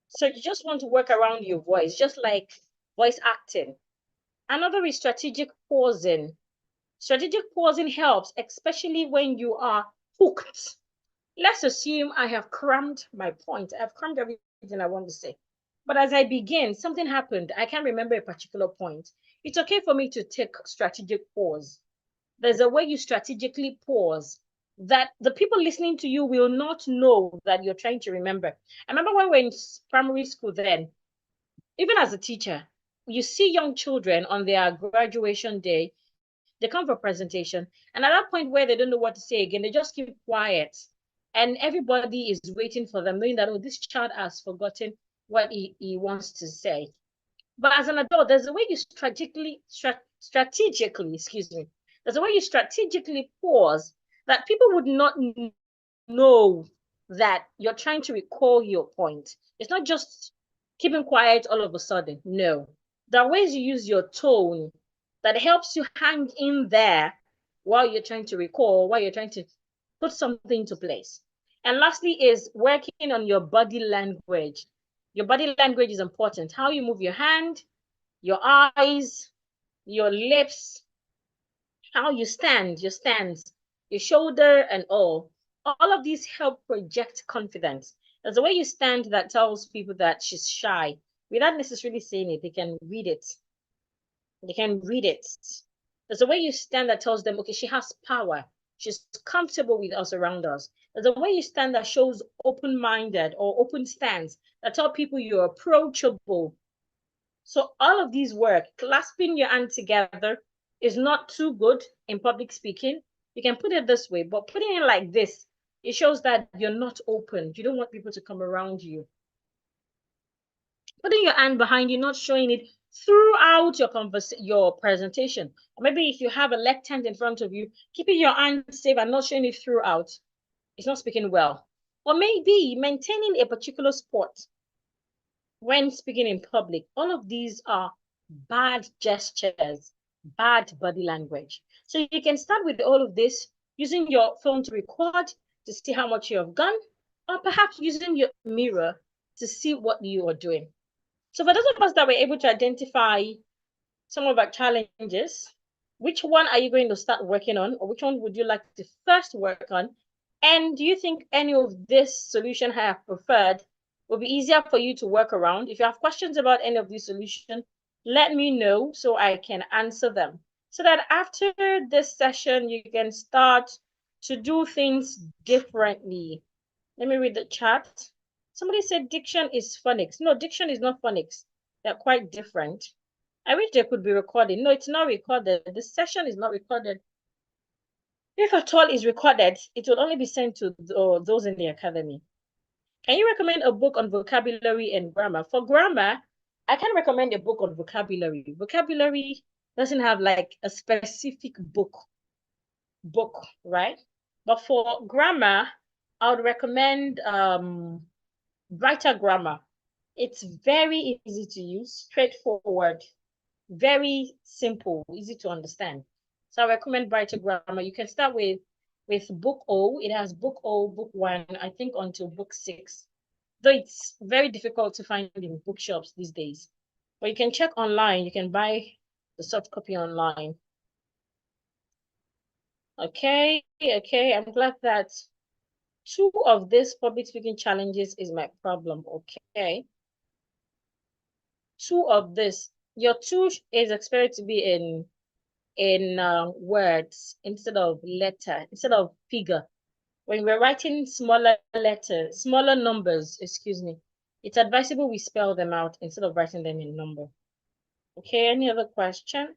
So you just want to work around your voice, just like voice acting. Another is strategic pausing. Strategic pausing helps, especially when you are hooked. Let's assume I have crammed my point. I've crammed everything I want to say. But as I begin, something happened. I can't remember a particular point. It's okay for me to take strategic pause. There's a way you strategically pause that the people listening to you will not know that you're trying to remember. I remember when we were in primary school then, even as a teacher, you see young children on their graduation day, they come for presentation, and at that point where they don't know what to say again, they just keep quiet. And everybody is waiting for them, knowing that, oh, this child has forgotten what he wants to say. But as an adult, there's a way you strategically, excuse me, there's a way you strategically pause that people would not know that you're trying to recall your point. It's not just keeping quiet all of a sudden. No. There are ways you use your tone that helps you hang in there while you're trying to recall, while you're trying to put something into place. And lastly is working on your body language. Your body language is important. How you move your hand, your eyes, your lips, how you stand, your stance, your shoulder, and all. All of these help project confidence. There's a way you stand that tells people that she's shy without necessarily saying it. They can read it. They can read it. There's a way you stand that tells them, okay, she has power. She's comfortable with us around us. There's a way you stand that shows open-minded or open stance that tell people you're approachable. So all of these work. Clasping your hand together is not too good in public speaking. You can put it this way, but putting it like this, it shows that you're not open. You don't want people to come around you. Putting your hand behind you, not showing it throughout your presentation. Or maybe if you have a left hand in front of you, keeping your hand safe and not showing it throughout, it's not speaking well. Or maybe maintaining a particular spot when speaking in public. All of these are bad gestures, bad body language. So you can start with all of this using your phone to record to see how much you have done, or perhaps using your mirror to see what you are doing. So for those of us that were able to identify some of our challenges, which one are you going to start working on, or which one would you like to first work on? And do you think any of this solution I have preferred will be easier for you to work around? If you have questions about any of these solutions, let me know so I can answer them. So that after this session, you can start to do things differently. Let me read the chat. Somebody said diction is phonics. No, diction is not phonics. They're quite different. I wish they could be recorded. No, it's not recorded. The session is not recorded. If at all is recorded, it will only be sent to those in the academy. Can you recommend a book on vocabulary and grammar? For grammar, I can recommend a book on vocabulary. Vocabulary doesn't have like a specific book, right? But for grammar, I would recommend Writer Grammar. It's very easy to use, straightforward, very simple, easy to understand. So I recommend Writer Grammar. You can start with book O. It has book O, book 1, I think until book 6. Though it's very difficult to find in bookshops these days. But you can check online. You can buy the soft copy online. Okay. I'm glad that 2 of these public speaking challenges is my problem. Okay. 2 of this. Your 2 is expected to be in words instead of letter, instead of figure. When we're writing smaller letters, smaller numbers, excuse me, it's advisable we spell them out instead of writing them in number. Okay, any other question?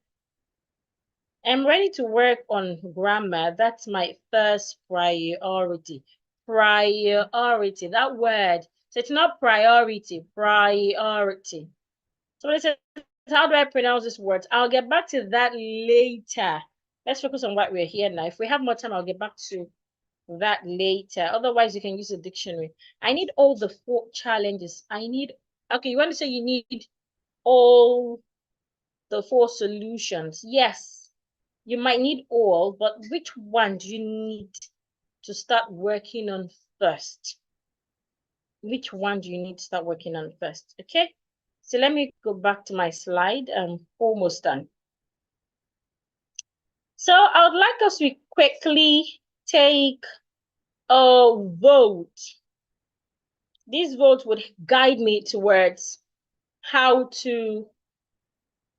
I'm ready to work on grammar. That's my first priority. Priority, that word. So it's not priority, priority. So what I said, how do I pronounce this word? I'll get back to that later. Let's focus on what we're here now. If we have more time, I'll get back to that later. Otherwise, you can use a dictionary. I need all the 4 challenges. Okay, you want to say you need all the 4 solutions. Yes, you might need all, but which one do you need to start working on first? Which one do you need to start working on first? Okay, so let me go back to my slide. I'm almost done. So I would like us to quickly take a vote. This vote would guide me towards how to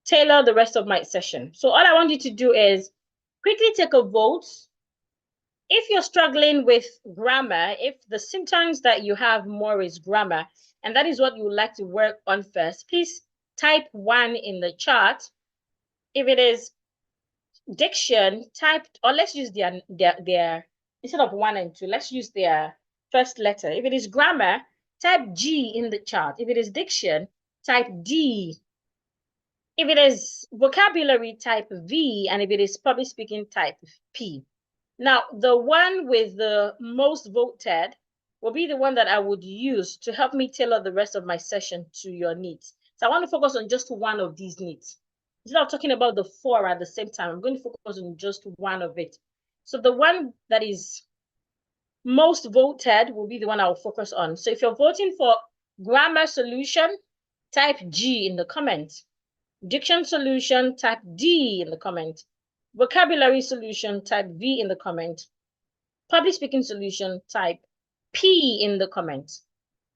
tailor the rest of my session. So all I want you to do is quickly take a vote. If you're struggling with grammar, if the symptoms that you have more is grammar, and that is what you would like to work on first, please type 1 in the chat. If it is diction, type, or let's use their instead of 1 and 2, let's use their first letter. If it is grammar, type G in the chat. If it is diction, type D. If it is vocabulary, type V. And if it is public speaking, type P. Now, the one with the most voted will be the one that I would use to help me tailor the rest of my session to your needs. So I want to focus on just one of these needs. Instead of talking about the 4 at the same time, I'm going to focus on just one of it. So the one that is most voted will be the one I'll focus on. So if you're voting for grammar solution, type G in the comments. Diction solution, type D in the comment. Vocabulary solution, type V in the comment. Public speaking solution, type P in the comments.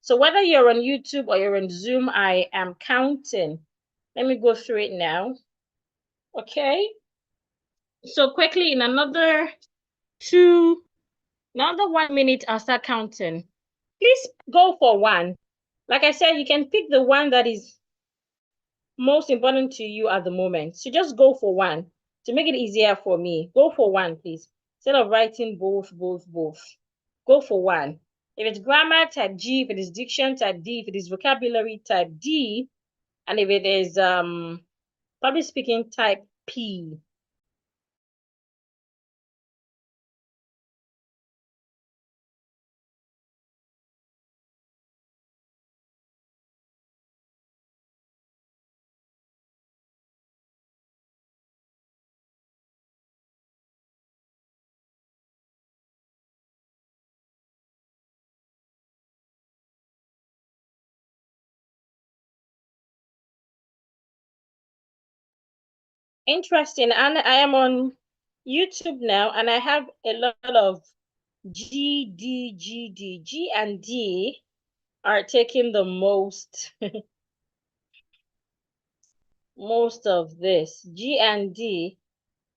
So whether you're on YouTube or you're on Zoom, I am counting. Let me go through it now. Okay. So quickly, in another 1 minute, I'll start counting. Please go for one. Like I said, you can pick the one that is most important to you at the moment. So just go for one to make it easier for me. Go for one, please. Instead of writing both. Go for one. If it's grammar, type G. If it is diction, type D. If it is vocabulary, type D. And if it is public speaking, type P. Interesting. And I am on YouTube now, and I have a lot of G, D, G, D. G and D are taking the most of this. G and D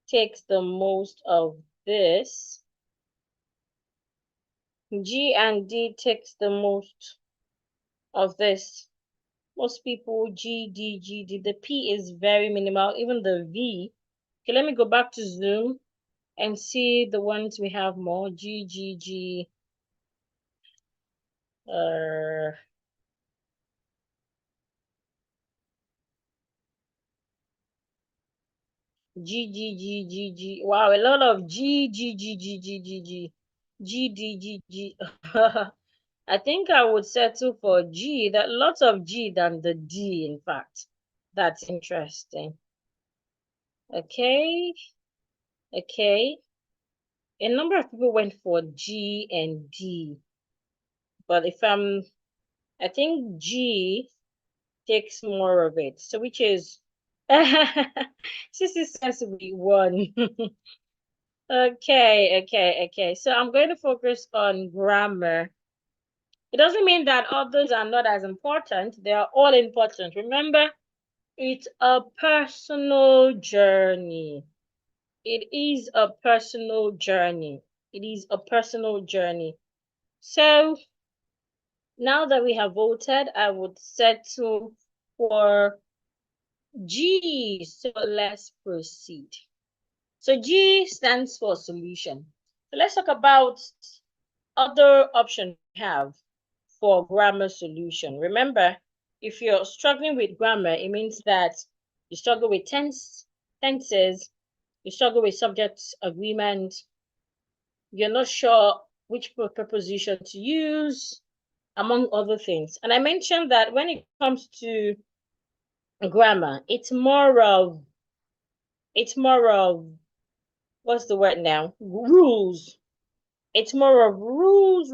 takes the most of this. G and D takes the most of this. Most people, G, D, G, D. The P is very minimal, even the V. Okay, let me go back to Zoom and see the ones we have more. G, G, G. G, G, G, G, G. Wow, a lot of G, G, G, G, G, G, G. G, D, G, G. I think I would settle for G. That lots of G than the D, in fact. That's interesting. Okay. Okay. A number of people went for G and D. But I think G takes more of it. So which is, Sissy says we won. Okay. So I'm going to focus on grammar. It doesn't mean that others are not as important. They are all important. Remember, it's a personal journey. It is a personal journey. It is a personal journey. So now that we have voted, I would settle for G. So let's proceed. So G stands for solution. So let's talk about other option we have for grammar solution. Remember, if you're struggling with grammar, it means that you struggle with tenses, you struggle with subject agreement, you're not sure which preposition to use, among other things. And I mentioned that when it comes to grammar, it's more of what's the word now? Rules. It's more of rules.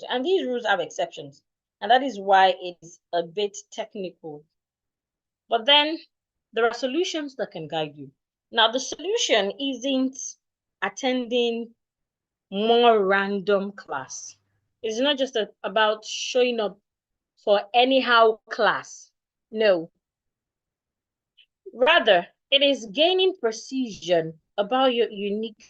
And these rules have exceptions. And that is why it's a bit technical. But then there are solutions that can guide you. Now, the solution isn't attending more random class. It's not just about showing up for anyhow class. No. Rather, it is gaining precision about your unique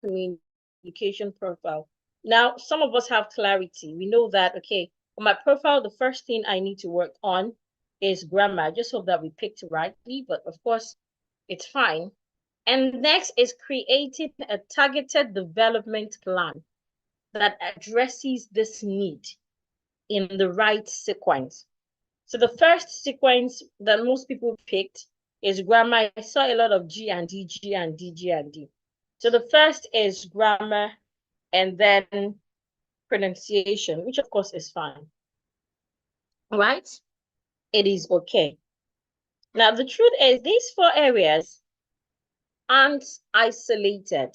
communication profile. Now, some of us have clarity. We know that, okay, on my profile, the first thing I need to work on is grammar. I just hope that we picked rightly, but of course, it's fine. And next is creating a targeted development plan that addresses this need in the right sequence. So the first sequence that most people picked is grammar. I saw a lot of G and D, G and D, G and D. So the first is grammar, and then pronunciation, which of course is fine, right? It is okay. Now, the truth is these four areas aren't isolated.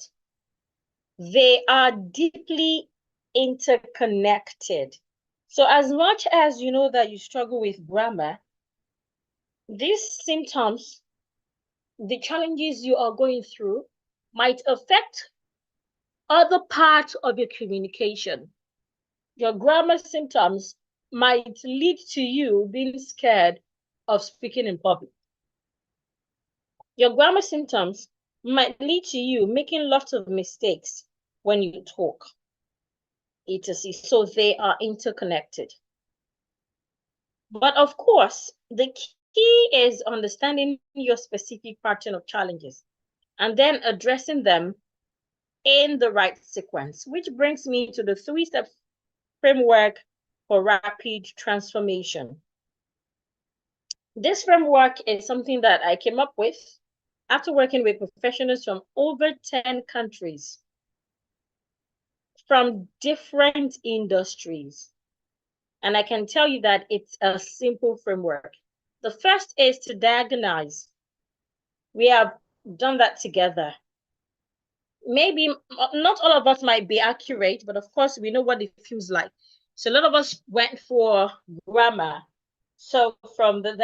They are deeply interconnected. So as much as you know that you struggle with grammar, these symptoms, the challenges you are going through, might affect other parts of your communication. Your grammar symptoms might lead to you being scared of speaking in public. Your grammar symptoms might lead to you making lots of mistakes when you talk. So they are interconnected. But of course, the key is understanding your specific pattern of challenges and then addressing them in the right sequence, which brings me to the three-step framework for rapid transformation. This framework is something that I came up with after working with professionals from over 10 countries, from different industries. And I can tell you that it's a simple framework. The first is to diagnose. We have done that together. Maybe not all of us might be accurate, but of course we know what it feels like. So a lot of us went for grammar. So from the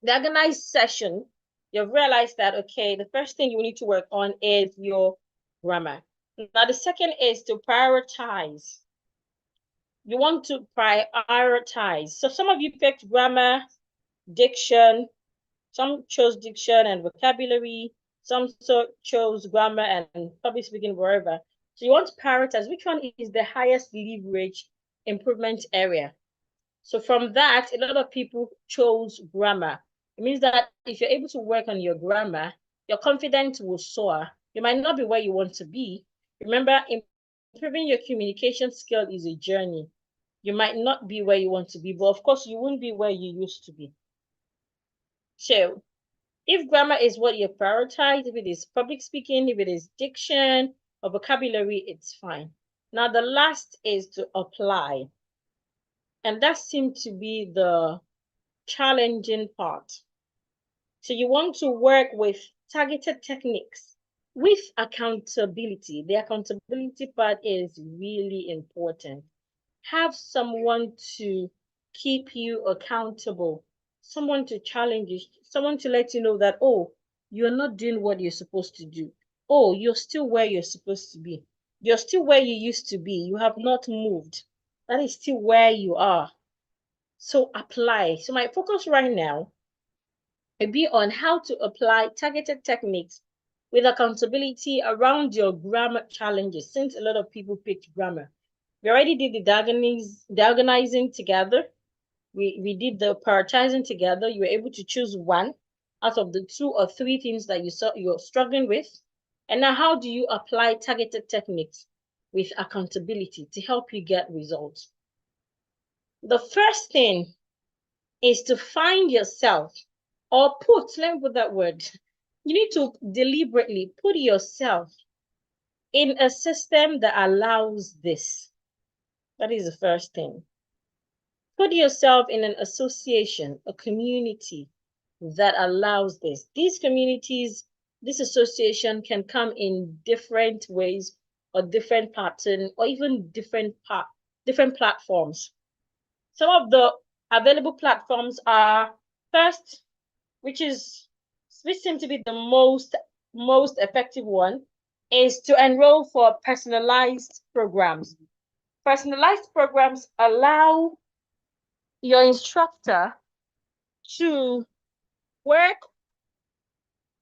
diagnosed session, you've realized that, okay, the first thing you need to work on is your grammar. Now, the second is to prioritize. You want to prioritize. So some of you picked grammar, diction, some chose diction and vocabulary, some chose grammar and public speaking, wherever. So you want to prioritize which one is the highest leverage improvement area. So from that, a lot of people chose grammar. It means that if you're able to work on your grammar, your confidence will soar. You might not be where you want to be. Remember, improving your communication skill is a journey. You might not be where you want to be, but of course, you won't be where you used to be. So if grammar is what you prioritize, if it is public speaking, if it is diction or vocabulary, it's fine. Now, the last is to apply. And that seemed to be the challenging part. So you want to work with targeted techniques with accountability. The accountability part is really important. Have someone to keep you accountable, someone to challenge you, someone to let you know that, oh, you're not doing what you're supposed to do. Oh, you're still where you're supposed to be. You're still where you used to be. You have not moved. That is still where you are. So apply. So my focus right now will be on how to apply targeted techniques with accountability around your grammar challenges, since a lot of people picked grammar. We already did the diagonizing together. We did the prioritizing together. You were able to choose one out of the 2 or 3 things that you're struggling with. And now how do you apply targeted techniques with accountability to help you get results? The first thing is to find yourself, or let me put that word. You need to deliberately put yourself in a system that allows this. That is the first thing. Put yourself in an association, a community that allows this. These communities, this association can come in different ways or different pattern or even different platforms. Some of the available platforms are first, which seems to be the most effective one, is to enroll for personalized programs. Personalized programs allow your instructor to work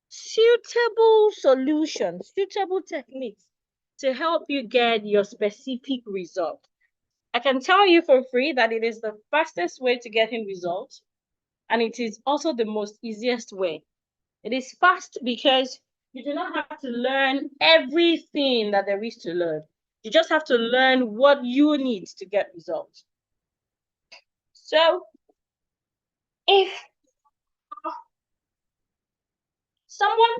suitable solutions, suitable techniques to help you get your specific result. I can tell you for free that it is the fastest way to getting results, and it is also the most easiest way. It is fast because you do not have to learn everything that there is to learn. You just have to learn what you need to get results. So if someone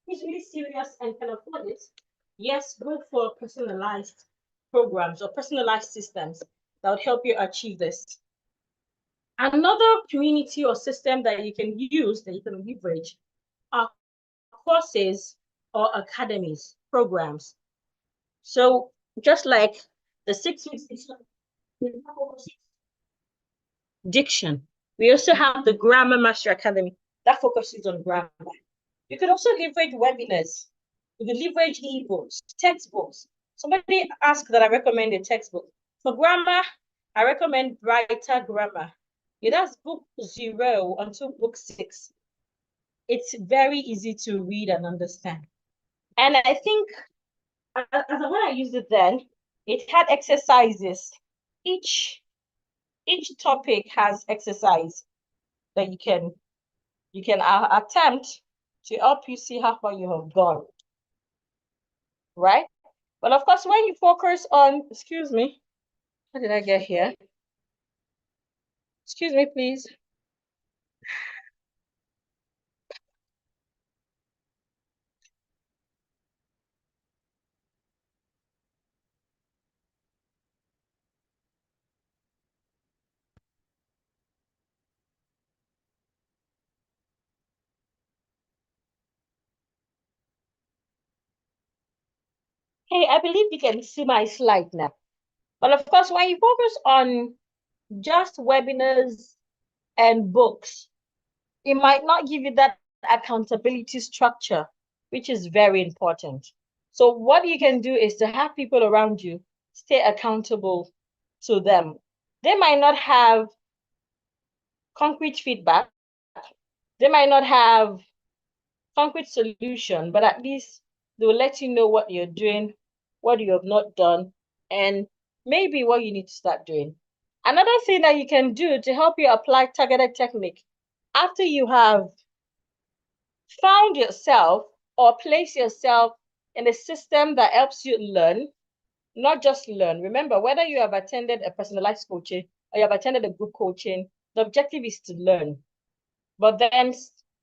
is really serious and can afford it, Yes, good for personalized programs or personalized systems that would help you achieve this. Another community or system that you can use, that you can leverage, are courses or academies, programs. So just like the 6 weeks diction, we also have the Grammar Master Academy that focuses on grammar. You can also leverage webinars. You can leverage ebooks, textbooks. Somebody asked that I recommend a textbook. For grammar, I recommend Brighter Grammar. Yeah, that's book 0 until book 6. It's very easy to read and understand. And I think when I used it then, it had exercises. Each each topic has exercise that you can attempt to help you see how far you have gone, right? But of course, when you focus on, excuse me, how did I get here? Excuse me, please. Hey, I believe you can see my slide now. But of course, when you focus on just webinars and books, it might not give you that accountability structure, which is very important. So what you can do is to have people around you stay accountable to them. They might not have concrete feedback. They might not have concrete solution, but at least they will let you know what you're doing, what you have not done, and maybe what you need to start doing. Another thing that you can do to help you apply targeted technique after you have found yourself or place yourself in a system that helps you learn, not just learn. Remember, whether you have attended a personalized coaching or you have attended a group coaching, the objective is to learn. But then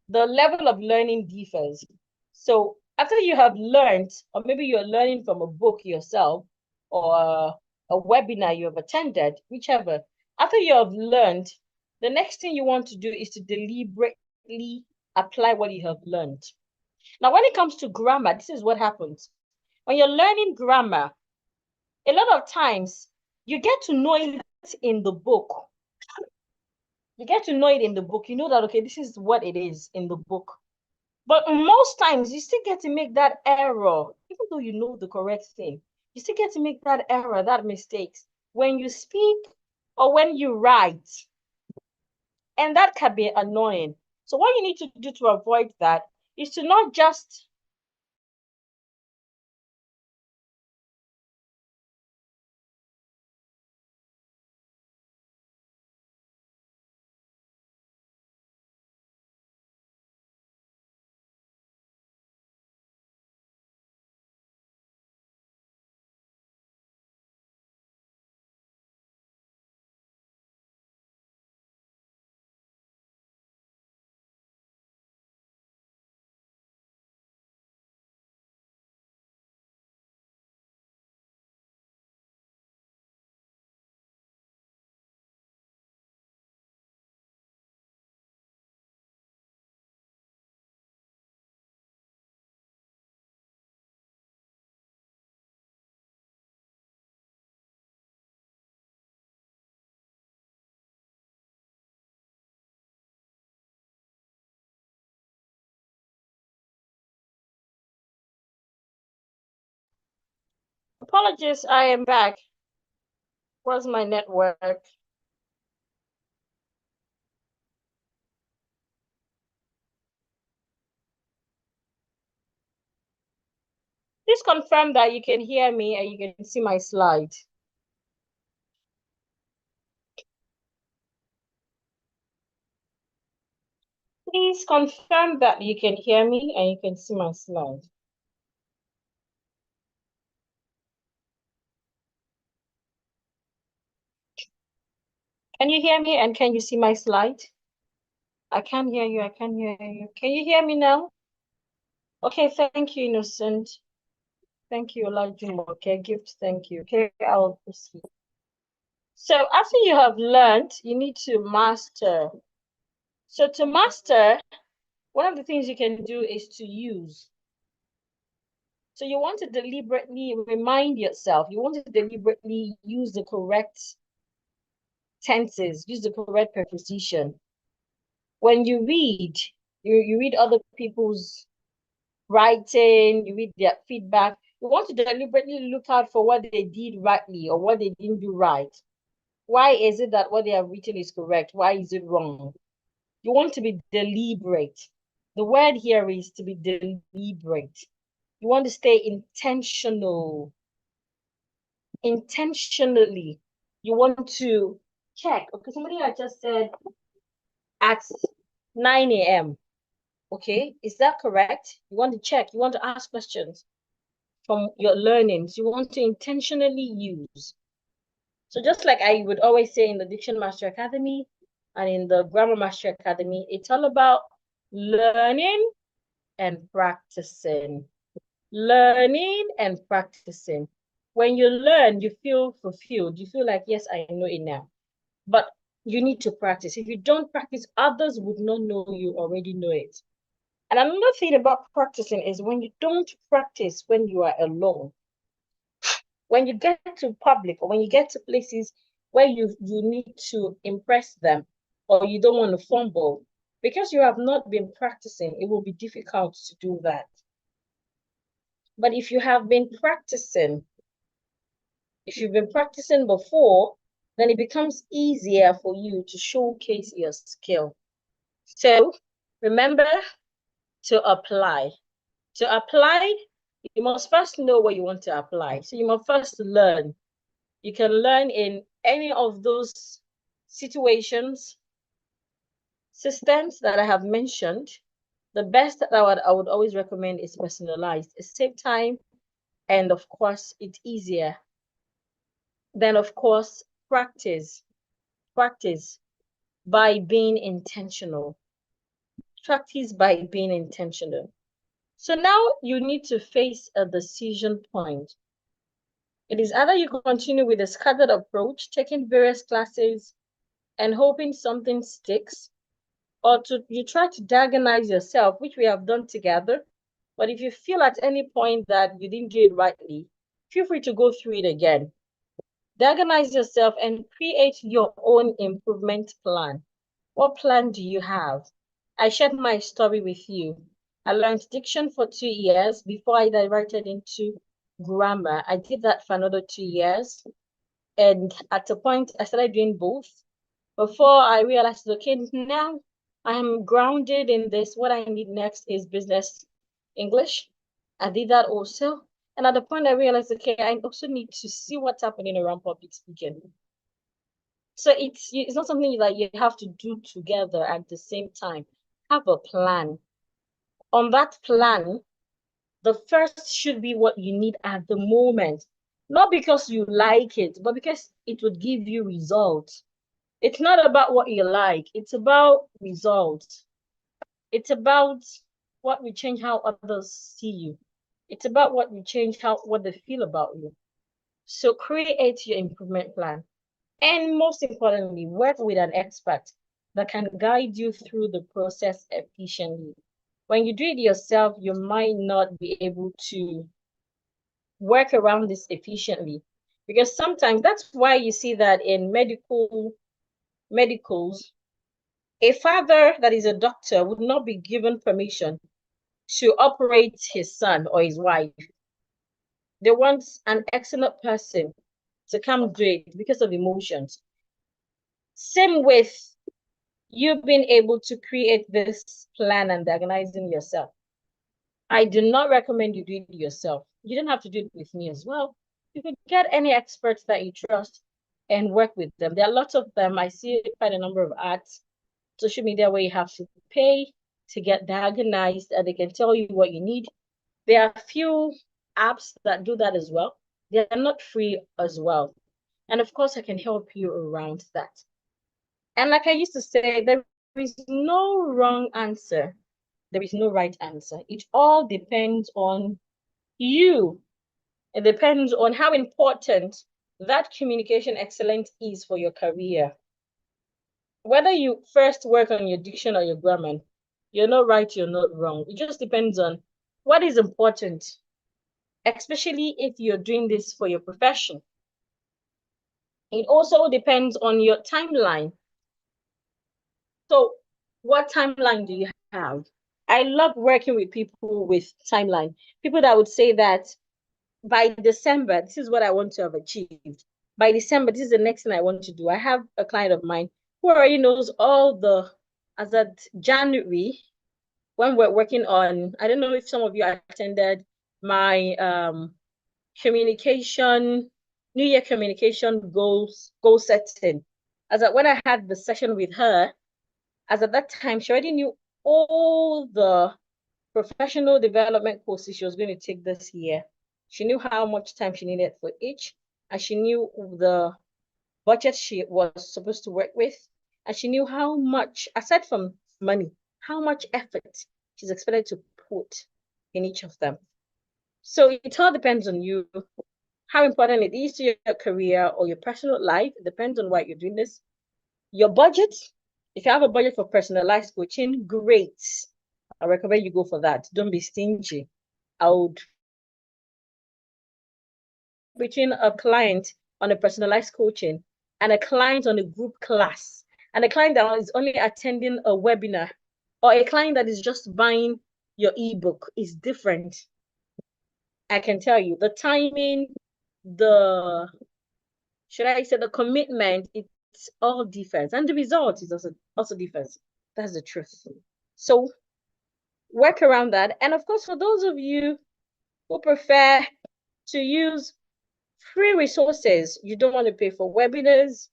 the level of learning differs. So after you have learned, or maybe you're learning from a book yourself or a webinar you have attended, whichever, after you have learned, the next thing you want to do is to deliberately apply what you have learned. Now, when it comes to grammar, this is what happens. When you're learning grammar, a lot of times you get to know it in the book. You get to know it in the book. You know that, okay, this is what it is in the book. But most times you still get to make that error, even though you know the correct thing. You still get to make that error, that mistakes when you speak or when you write. And that can be annoying. So what you need to do to avoid that is to not just apologies, I am back. Where's my network? Please confirm that you can hear me and you can see my slide. Please confirm that you can hear me and you can see my slide. Can you hear me and can you see my slide? I can't hear you. I can't hear you. Can you hear me now? Okay, thank you, Innocent. Thank you, Olajumo. Okay, gift, thank you. Okay, I'll proceed. So after you have learned, you need to master. So to master, one of the things you can do is to use. So you want to deliberately remind yourself, you want to deliberately use the correct tenses, use the correct preposition. When you read, you read other people's writing, you read their feedback. You want to deliberately look out for what they did rightly or what they didn't do right. Why is it that what they have written is correct? Why is it wrong? You want to be deliberate. The word here is to be deliberate. You want to stay intentional. Intentionally. You want to check. Okay, somebody had just said at 9 a.m. Okay, is that correct? You want to check. You want to ask questions from your learnings. You want to intentionally use. So just like I would always say in the Diction Master Academy and in the Grammar Master Academy, it's all about learning and practicing. Learning and practicing. When you learn, you feel fulfilled. You feel like, yes, I know it now. But you need to practice. If you don't practice, others would not know you already know it. And another thing about practicing is when you don't practice when you are alone, when you get to public or when you get to places where you need to impress them or you don't want to fumble, because you have not been practicing, it will be difficult to do that. But if you have been practicing, if you've been practicing before, then it becomes easier for you to showcase your skill. So remember to apply. To apply, you must first know what you want to apply. So you must first learn. You can learn in any of those situations, systems that I have mentioned. The best that I would always recommend is personalized. It saves time and of course it's easier. Then of course, practice. Practice by being intentional. Practice by being intentional. So now you need to face a decision point. It is either you continue with a scattered approach, taking various classes and hoping something sticks, or you try to diagnose yourself, which we have done together. But if you feel at any point that you didn't do it rightly, feel free to go through it again. Diagnose yourself and create your own improvement plan. What plan do you have? I shared my story with you. I learned diction for 2 years before I diverted into grammar. I did that for another 2 years. And at a point, I started doing both. Before I realized, okay, now I am grounded in this. What I need next is business English. I did that also. And at the point I realized, okay, I also need to see what's happening around public speaking. So it's not something that you have to do together at the same time. Have a plan. On that plan, the first should be what you need at the moment. Not because you like it, but because it would give you results. It's not about what you like. It's about results. It's about what will change how others see you. It's about what will change what they feel about you. So create your improvement plan. And most importantly, work with an expert that can guide you through the process efficiently. When you do it yourself, you might not be able to work around this efficiently. Because sometimes that's why you see that in medicals, a father that is a doctor would not be given permission to operate his son or his wife. They want an excellent person to come do it because of emotions. Same with you being able to create this plan and organizing yourself. I do not recommend you do it yourself. You don't have to do it with me as well. You could get any experts that you trust and work with them. There are lots of them. I see quite a number of ads, social media, where you have to pay to get diagnosed and they can tell you what you need. There are a few apps that do that as well. They are not free as well. And of course, I can help you around that. And like I used to say, there is no wrong answer. There is no right answer. It all depends on you. It depends on how important that communication excellence is for your career. Whether you first work on your diction or your grammar, you're not right, you're not wrong. It just depends on what is important, especially if you're doing this for your profession. It also depends on your timeline. So, what timeline do you have? I love working with people with timeline. People that would say that by December, this is what I want to have achieved. By December, this is the next thing I want to do. I have a client of mine who already knows as at January, when we're working on, I don't know if some of you attended my New Year communication goal setting. As at when I had the session with her, as at that time, she already knew all the professional development courses she was going to take this year. She knew how much time she needed for each, and she knew the budget she was supposed to work with, and she knew how much, aside from money, how much effort she's expected to put in each of them. So it all depends on you, how important it is to your career or your personal life. It depends on why you're doing this. Your budget, if you have a budget for personalized coaching, great. I recommend you go for that. Don't be stingy. I would between a client on a personalized coaching and a client on a group class and a client that is only attending a webinar or a client that is just buying your ebook is different. I can tell you the timing, the commitment, it's all different. And the result is also different. That's the truth. So work around that. And of course, for those of you who prefer to use free resources, you don't want to pay for webinars,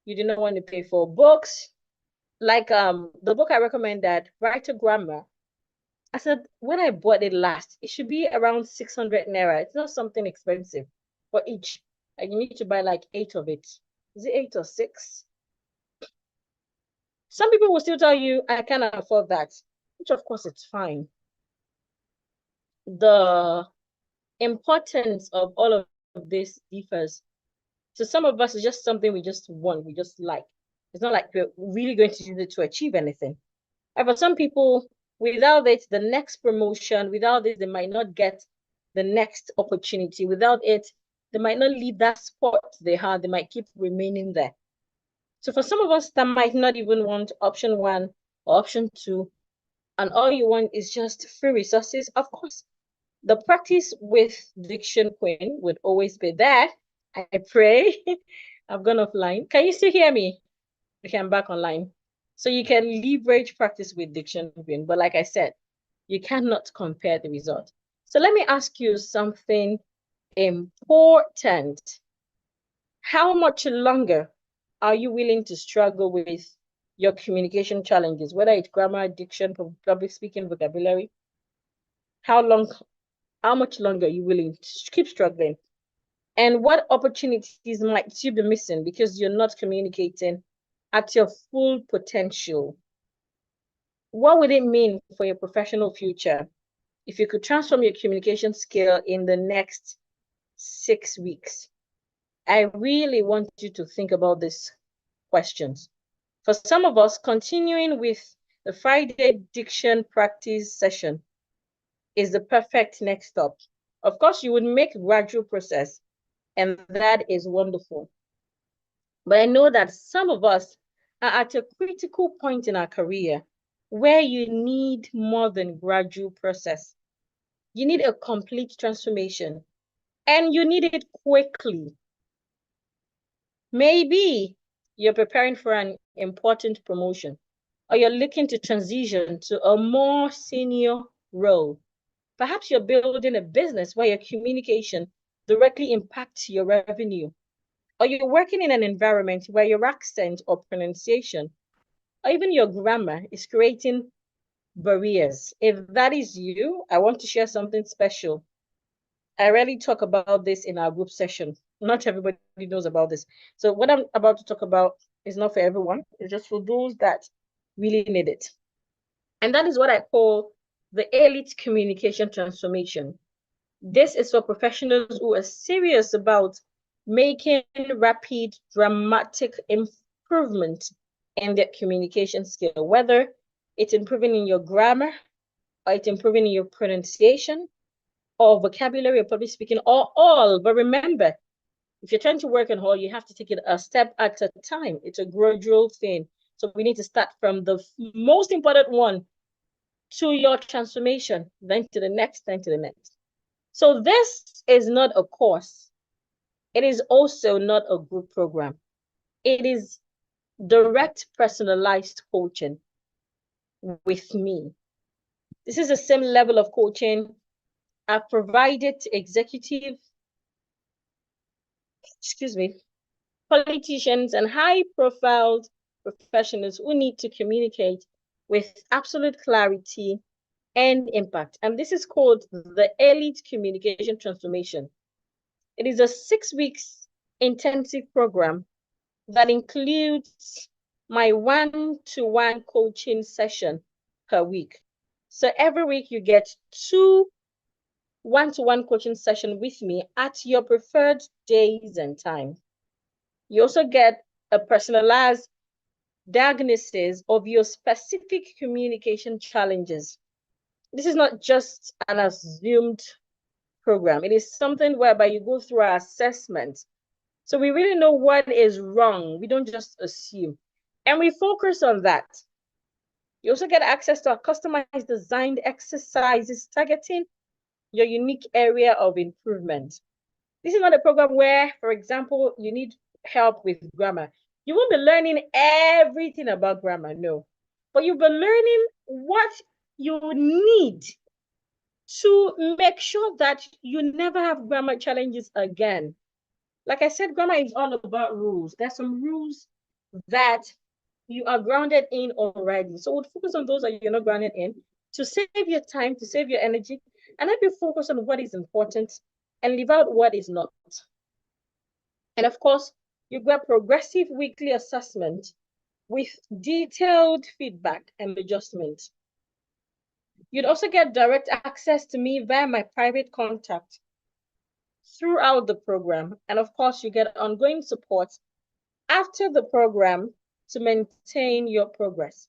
you do not want to pay for books. Like the book I recommended, Writer Grammar. I said when I bought it last, it should be around 600 naira. It's not something expensive for each. And you need to buy like 8 of it. Is it 8 or 6? Some people will still tell you I cannot afford that, which of course it's fine. The importance of all of this differs. So some of us, it's just something we just want, we just like. It's not like we're really going to use it to achieve anything. And for some people, without it, the next promotion, without it, they might not get the next opportunity. Without it, they might not leave that spot they had. They might keep remaining there. So for some of us that might not even want option 1 or option 2, and all you want is just free resources, of course, the practice with Diction Queen would always be there. I pray. I've gone offline. Can you still hear me? Okay, I'm back online. So you can leverage practice with Diction Queen. But like I said, you cannot compare the result. So let me ask you something important. How much longer are you willing to struggle with your communication challenges, whether it's grammar, diction, public speaking, vocabulary? How much longer are you willing to keep struggling? And what opportunities might you be missing because you're not communicating at your full potential? What would it mean for your professional future if you could transform your communication skill in the next 6 weeks? I really want you to think about these questions. For some of us, continuing with the Friday diction practice session is the perfect next step. Of course, you would make a gradual process, and that is wonderful. But I know that some of us are at a critical point in our career where you need more than gradual process. You need a complete transformation, and you need it quickly. Maybe you're preparing for an important promotion, or you're looking to transition to a more senior role. Perhaps you're building a business where your communication directly impacts your revenue, or you're working in an environment where your accent or pronunciation, or even your grammar is creating barriers. If that is you, I want to share something special. I rarely talk about this in our group session. Not everybody knows about this. So what I'm about to talk about is not for everyone. It's just for those that really need it. And that is what I call the elite communication transformation. This is for professionals who are serious about making rapid, dramatic improvement in their communication skill, whether it's improving in your grammar, or it's improving in your pronunciation, or vocabulary, or public speaking, or all. But remember, if you're trying to work on all, you have to take it a step at a time. It's a gradual thing. So we need to start from the most important one to your transformation, then to the next, then to the next. So this is not a course. It is also not a group program. It is direct personalized coaching with me. This is the same level of coaching I've provided to executive, politicians and high-profile professionals who need to communicate with absolute clarity and impact. And this is called the Elite Communication Transformation. It is a 6 weeks intensive program that includes my one-to-one coaching session per week. So every week you get 2 one-to-one coaching sessions with me at your preferred days and time. You also get a personalized diagnosis of your specific communication challenges. This is not just an assumed program. It is something whereby you go through our assessment. So we really know what is wrong. We don't just assume. And we focus on that. You also get access to our customized designed exercises targeting your unique area of improvement. This is not a program where, for example, you need help with grammar. You won't be learning everything about grammar, no. But you'll be learning what you need to make sure that you never have grammar challenges again. Like I said, grammar is all about rules. There's some rules that you are grounded in already. So we'll focus on those that you're not grounded in to save your time, to save your energy, and help you focus on what is important and leave out what is not. And of course, you get progressive weekly assessment with detailed feedback and adjustment. You'd also get direct access to me via my private contact throughout the program. And of course, you get ongoing support after the program to maintain your progress.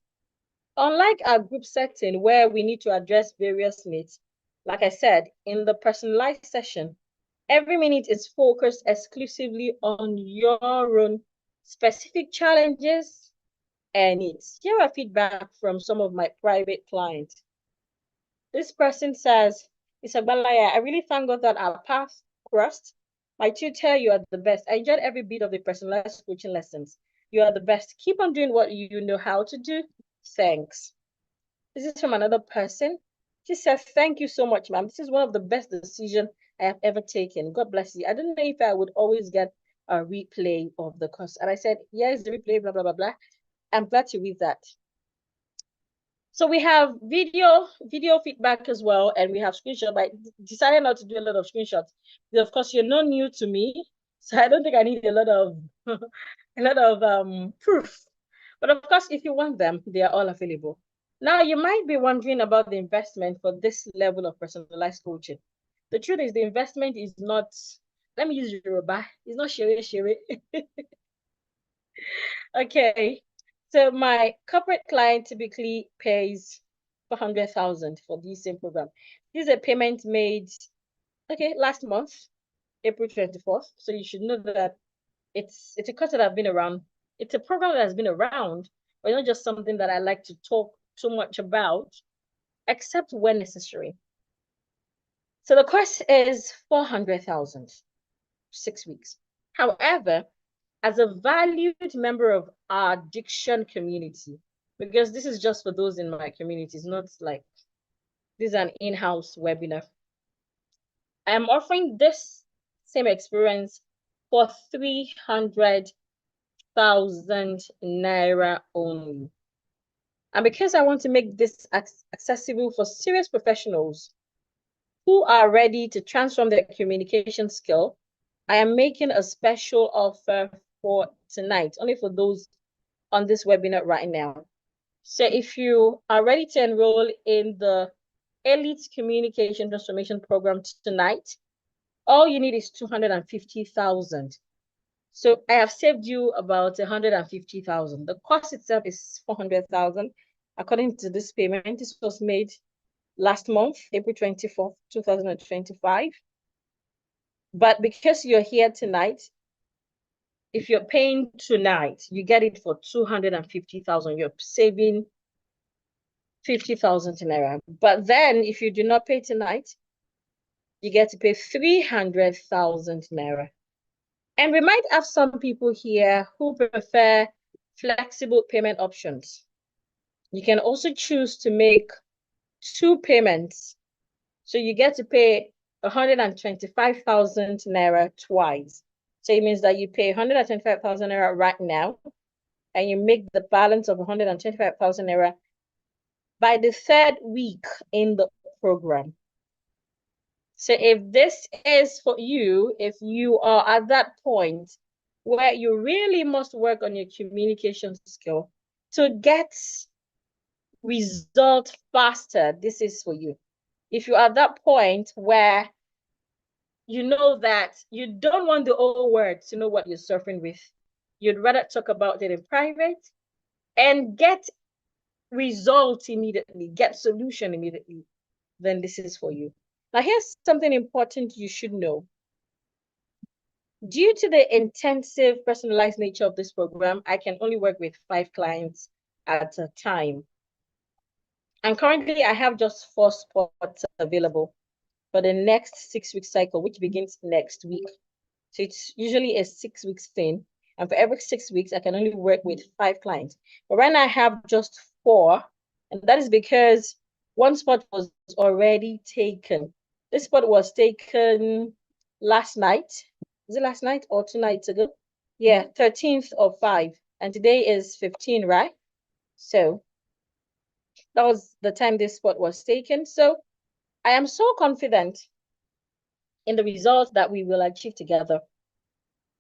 Unlike our group setting where we need to address various needs, like I said, in the personalized session, every minute is focused exclusively on your own specific challenges and needs. Here are feedback from some of my private clients. This person says, Isabalaya, I really thank God that our paths crossed. My tutor, you are the best. I enjoyed every bit of the personalized coaching lessons. You are the best. Keep on doing what you know how to do. Thanks. This is from another person. She says, thank you so much, ma'am. This is one of the best decisions I have ever taken. God bless you. I don't know if I would always get a replay of the course. And I said, yes, the replay, blah, blah, blah, blah. I'm glad to read that. So we have video feedback as well, and we have screenshots. But I decided not to do a lot of screenshots. Because of course, you're not new to me, so I don't think I need a lot of proof. But of course, if you want them, they are all available. Now, you might be wondering about the investment for this level of personalized coaching. The truth is, the investment is not. Let me use Yoruba. It's not shere. Okay. So my corporate client typically pays 400,000 for this same program. This is a payment made, last month, April 24th. So you should know that it's a course that I've been around. It's a program that has been around, but not just something that I like to talk too much about, except when necessary. So the course is 400,000, 6 weeks. However, as a valued member of our Diction community, because this is just for those in my community, it's not like this is an in-house webinar. I am offering this same experience for 300,000 Naira only. And because I want to make this accessible for serious professionals who are ready to transform their communication skill, I am making a special offer for tonight, only for those on this webinar right now. So if you are ready to enroll in the Elite Communication Transformation Program tonight, all you need is 250,000. So I have saved you about 150,000. The cost itself is 400,000. According to this payment, this was made last month, April 24th, 2025. But because you're here tonight, if you're paying tonight, you get it for 250,000. You're saving 50,000 naira. But then if you do not pay tonight, you get to pay 300,000 naira. And we might have some people here who prefer flexible payment options. You can also choose to make 2 payments. So you get to pay 125,000 naira twice. So it means that you pay 125,000 naira right now, and you make the balance of 125,000 naira by the 3rd week in the program. So if this is for you, if you are at that point where you really must work on your communication skill to get result faster, this is for you. If you're at that point where you know that you don't want the old words to know what you're suffering with, you'd rather talk about it in private and get results immediately, get solution immediately, then this is for you. Now, here's something important you should know. Due to the intensive personalized nature of this program, I can only work with 5 clients at a time. And currently, I have just 4 spots available for the next 6-week cycle, which begins next week. So it's usually a 6-week thing. And for every 6 weeks, I can only work with 5 clients. But right now, I have just 4. And that is because one spot was already taken. This spot was taken last night. Is it last night or 2 nights ago? Yeah, 13th of 5. And today is 15, right? So that was the time this spot was taken. So I am so confident in the results that we will achieve together.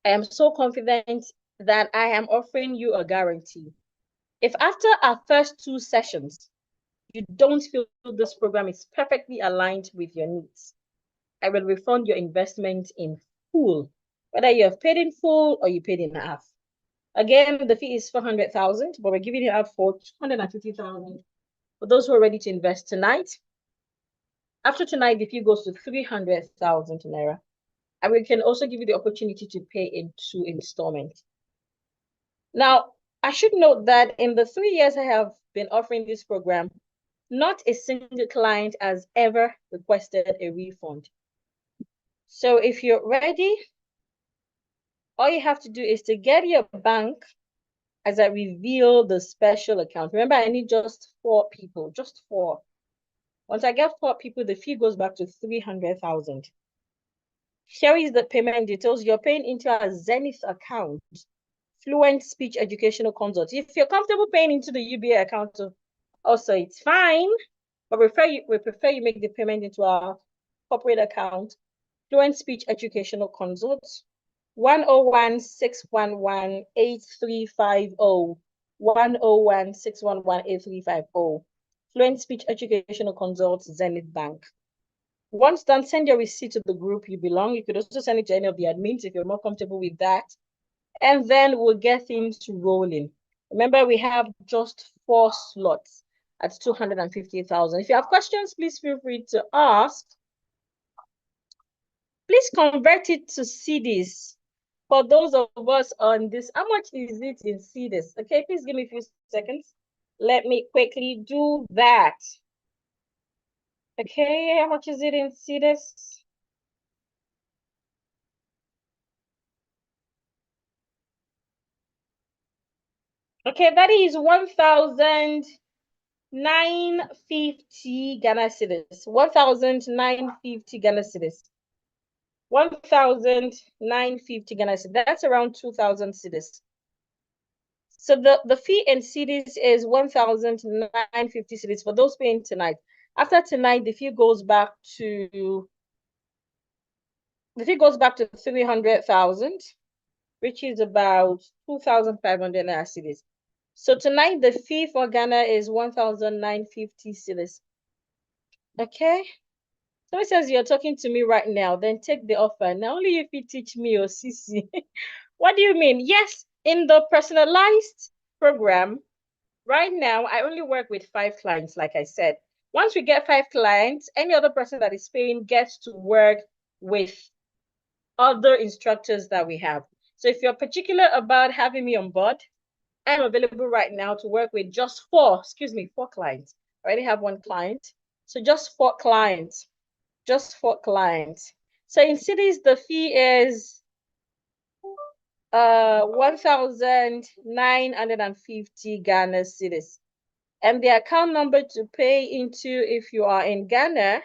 I am so confident that I am offering you a guarantee. If after our first 2 sessions, you don't feel this program is perfectly aligned with your needs, I will refund your investment in full, whether you have paid in full or you paid in half. Again, the fee is 400,000, but we're giving it out for 250,000 for those who are ready to invest tonight. After tonight, the fee goes to 300,000 naira. And we can also give you the opportunity to pay in 2 installments. Now, I should note that in the 3 years I have been offering this program, not a single client has ever requested a refund. So if you're ready, all you have to do is to get your bank as I reveal the special account. Remember, I need just 4 people, just 4. Once I get 4 people, the fee goes back to 300,000. Here is the payment details. You're paying into a Zenith account, Fluent Speech Educational Consult. If you're comfortable paying into the UBA account, also it's fine, but we prefer you make the payment into our corporate account, Fluent Speech Educational Consult, 101-611-8350, 101-611-8350, Fluent Speech Educational Consult, Zenith Bank. Once done, send your receipt to the group you belong. You could also send it to any of the admins if you're more comfortable with that. And then we'll get things rolling. Remember, we have just 4 slots at 250,000. If you have questions, please feel free to ask. Please convert it to CDs. For those of us on this, how much is it in CDs? Okay, please give me a few seconds. Let me quickly do that. Okay, how much is it in CDs? Okay, that is 1,950 Ghana cedis. 1,950 Ghana cedis. 1,950 Ghana cedis. That's around 2,000 cedis. So the fee in cedis is 1,950 cedis for those paying tonight. After tonight, the fee goes back to 300,000, which is about 2,500 Naira cedis. So tonight, the fee for Ghana is 1,950 cedis. Okay. Somebody says you're talking to me right now, then take the offer. Now only if you teach me or CC. What do you mean? Yes, in the personalized program, right now, I only work with 5 clients, like I said. Once we get 5 clients, any other person that is paying gets to work with other instructors that we have. So if you're particular about having me on board, I'm available right now to work with just 4 clients. I already have 1 client. So just 4 clients. Just 4 clients. So in cities, the fee is 1,950 Ghana cedis. And the account number to pay into if you are in Ghana,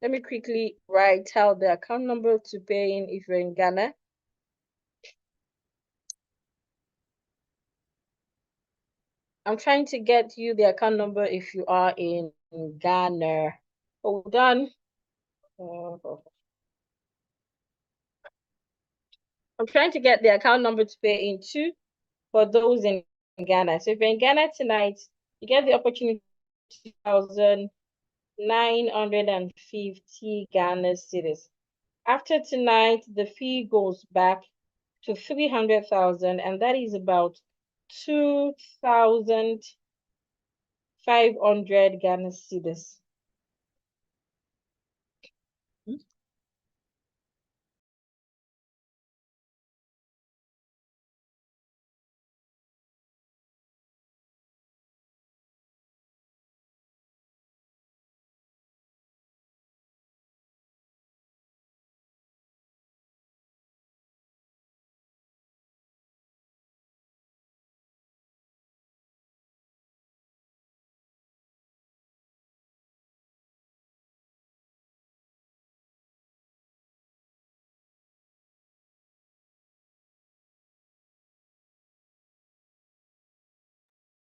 let me quickly write out the account number to pay in if you're in Ghana. I'm trying to get you the account number if you are in Ghana. Hold on. I'm trying to get the account number to pay into for those in Ghana. So if you're in Ghana tonight, you get the opportunity 2,950 Ghana cedis. After tonight, the fee goes back to 300,000, and that is about 2,500 Ghana cedis.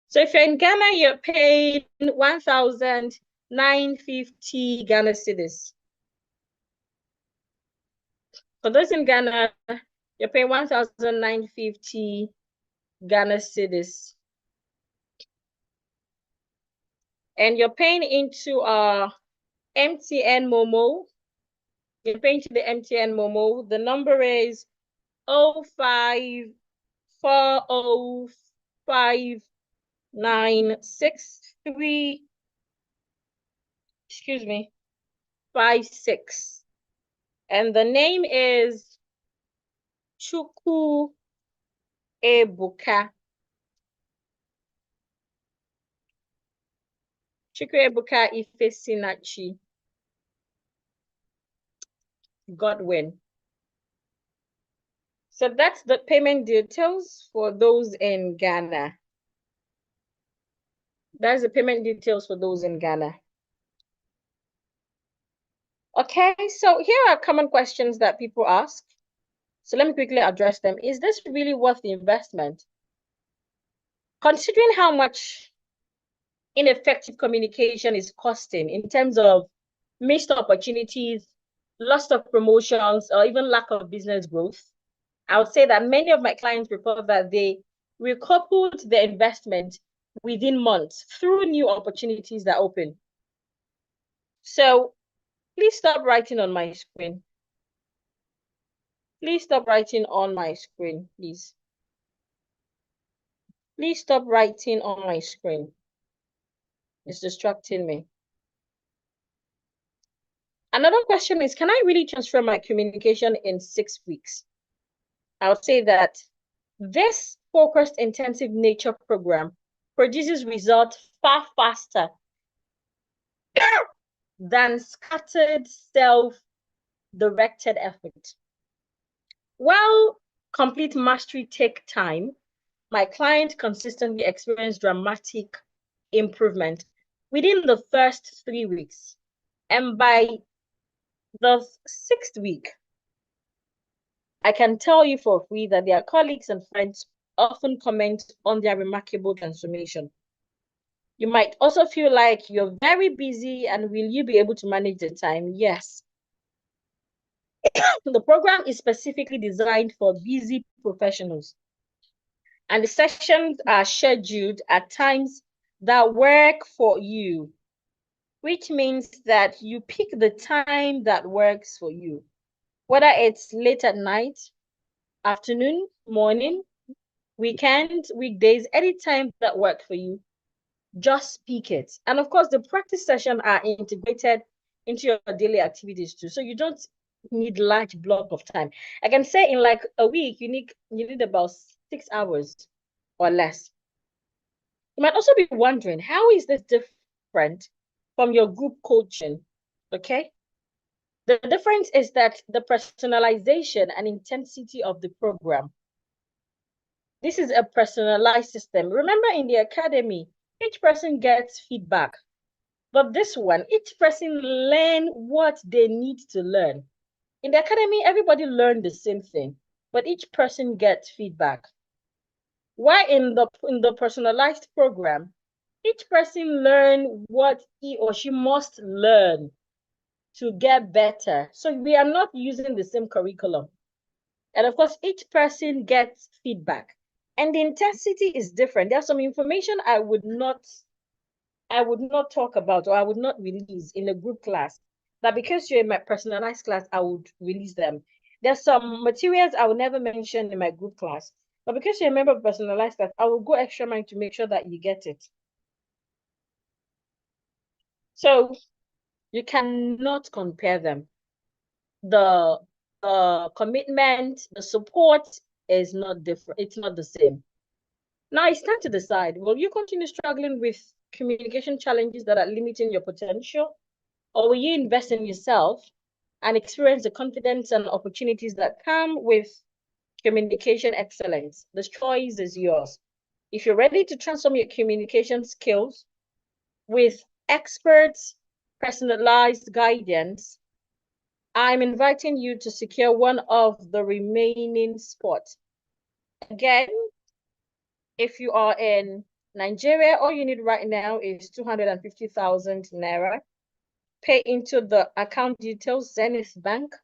So if you're in Ghana, you're paying 1,950 Ghana cedis. For those in Ghana, you're paying 1,950 Ghana cedis. And you're paying into MTN Momo. You're paying to the MTN Momo. The number is 05405963, excuse me, 56. And the name is Chuku Ebuka. Chuku Ebuka Ifesinachi Godwin. So that's the payment details for those in Ghana. That's the payment details for those in Ghana. Okay, so here are common questions that people ask. So let me quickly address them. Is this really worth the investment? Considering how much ineffective communication is costing in terms of missed opportunities, loss of promotions, or even lack of business growth, I would say that many of my clients report that they recoupled their investment within months through new opportunities that open. So please stop writing on my screen. Please stop writing on my screen, please. Please stop writing on my screen. It's distracting me. Another question is, can I really transfer my communication in 6 weeks? I would say that this focused intensive nature program produces results far faster than scattered self-directed effort. While complete mastery takes time, my client consistently experienced dramatic improvement within the first 3 weeks. And by the 6th week, I can tell you for free that their colleagues and friends often comment on their remarkable transformation. You might also feel like you're very busy and will you be able to manage the time? Yes. The program is specifically designed for busy professionals, and the sessions are scheduled at times that work for you. which means that you pick the time that works for you, whether it's late at night, afternoon, morning, weekend, weekdays, any time that work for you, just pick it. And of course, the practice sessions are integrated into your daily activities too. So you don't need large block of time. I can say in like a week, you need about 6 hours or less. You might also be wondering, how is this different from your group coaching? Okay. The difference is that the personalization and intensity of the program. This is a personalized system. Remember, in the academy, each person gets feedback. But this one, each person learn what they need to learn. In the academy, everybody learned the same thing, but each person gets feedback. Why in the personalized program, each person learn what he or she must learn to get better. So we are not using the same curriculum. And of course, each person gets feedback. And the intensity is different. There's some information I would not talk about or I would not release in a group class. That because you're in my personalized class, I would release them. There's some materials I will never mention in my group class. But because you're a member of personalized class, I will go extra mile to make sure that you get it. So you cannot compare them. The commitment, the support is not different. It's not the same. Now it's time to decide, will you continue struggling with communication challenges that are limiting your potential? Or will you invest in yourself and experience the confidence and opportunities that come with communication excellence? The choice is yours. If you're ready to transform your communication skills with experts, personalized guidance, I'm inviting you to secure one of the remaining spots. Again, if you are in Nigeria, all you need right now is 250,000 Naira. Pay into the account details, Zenith Bank,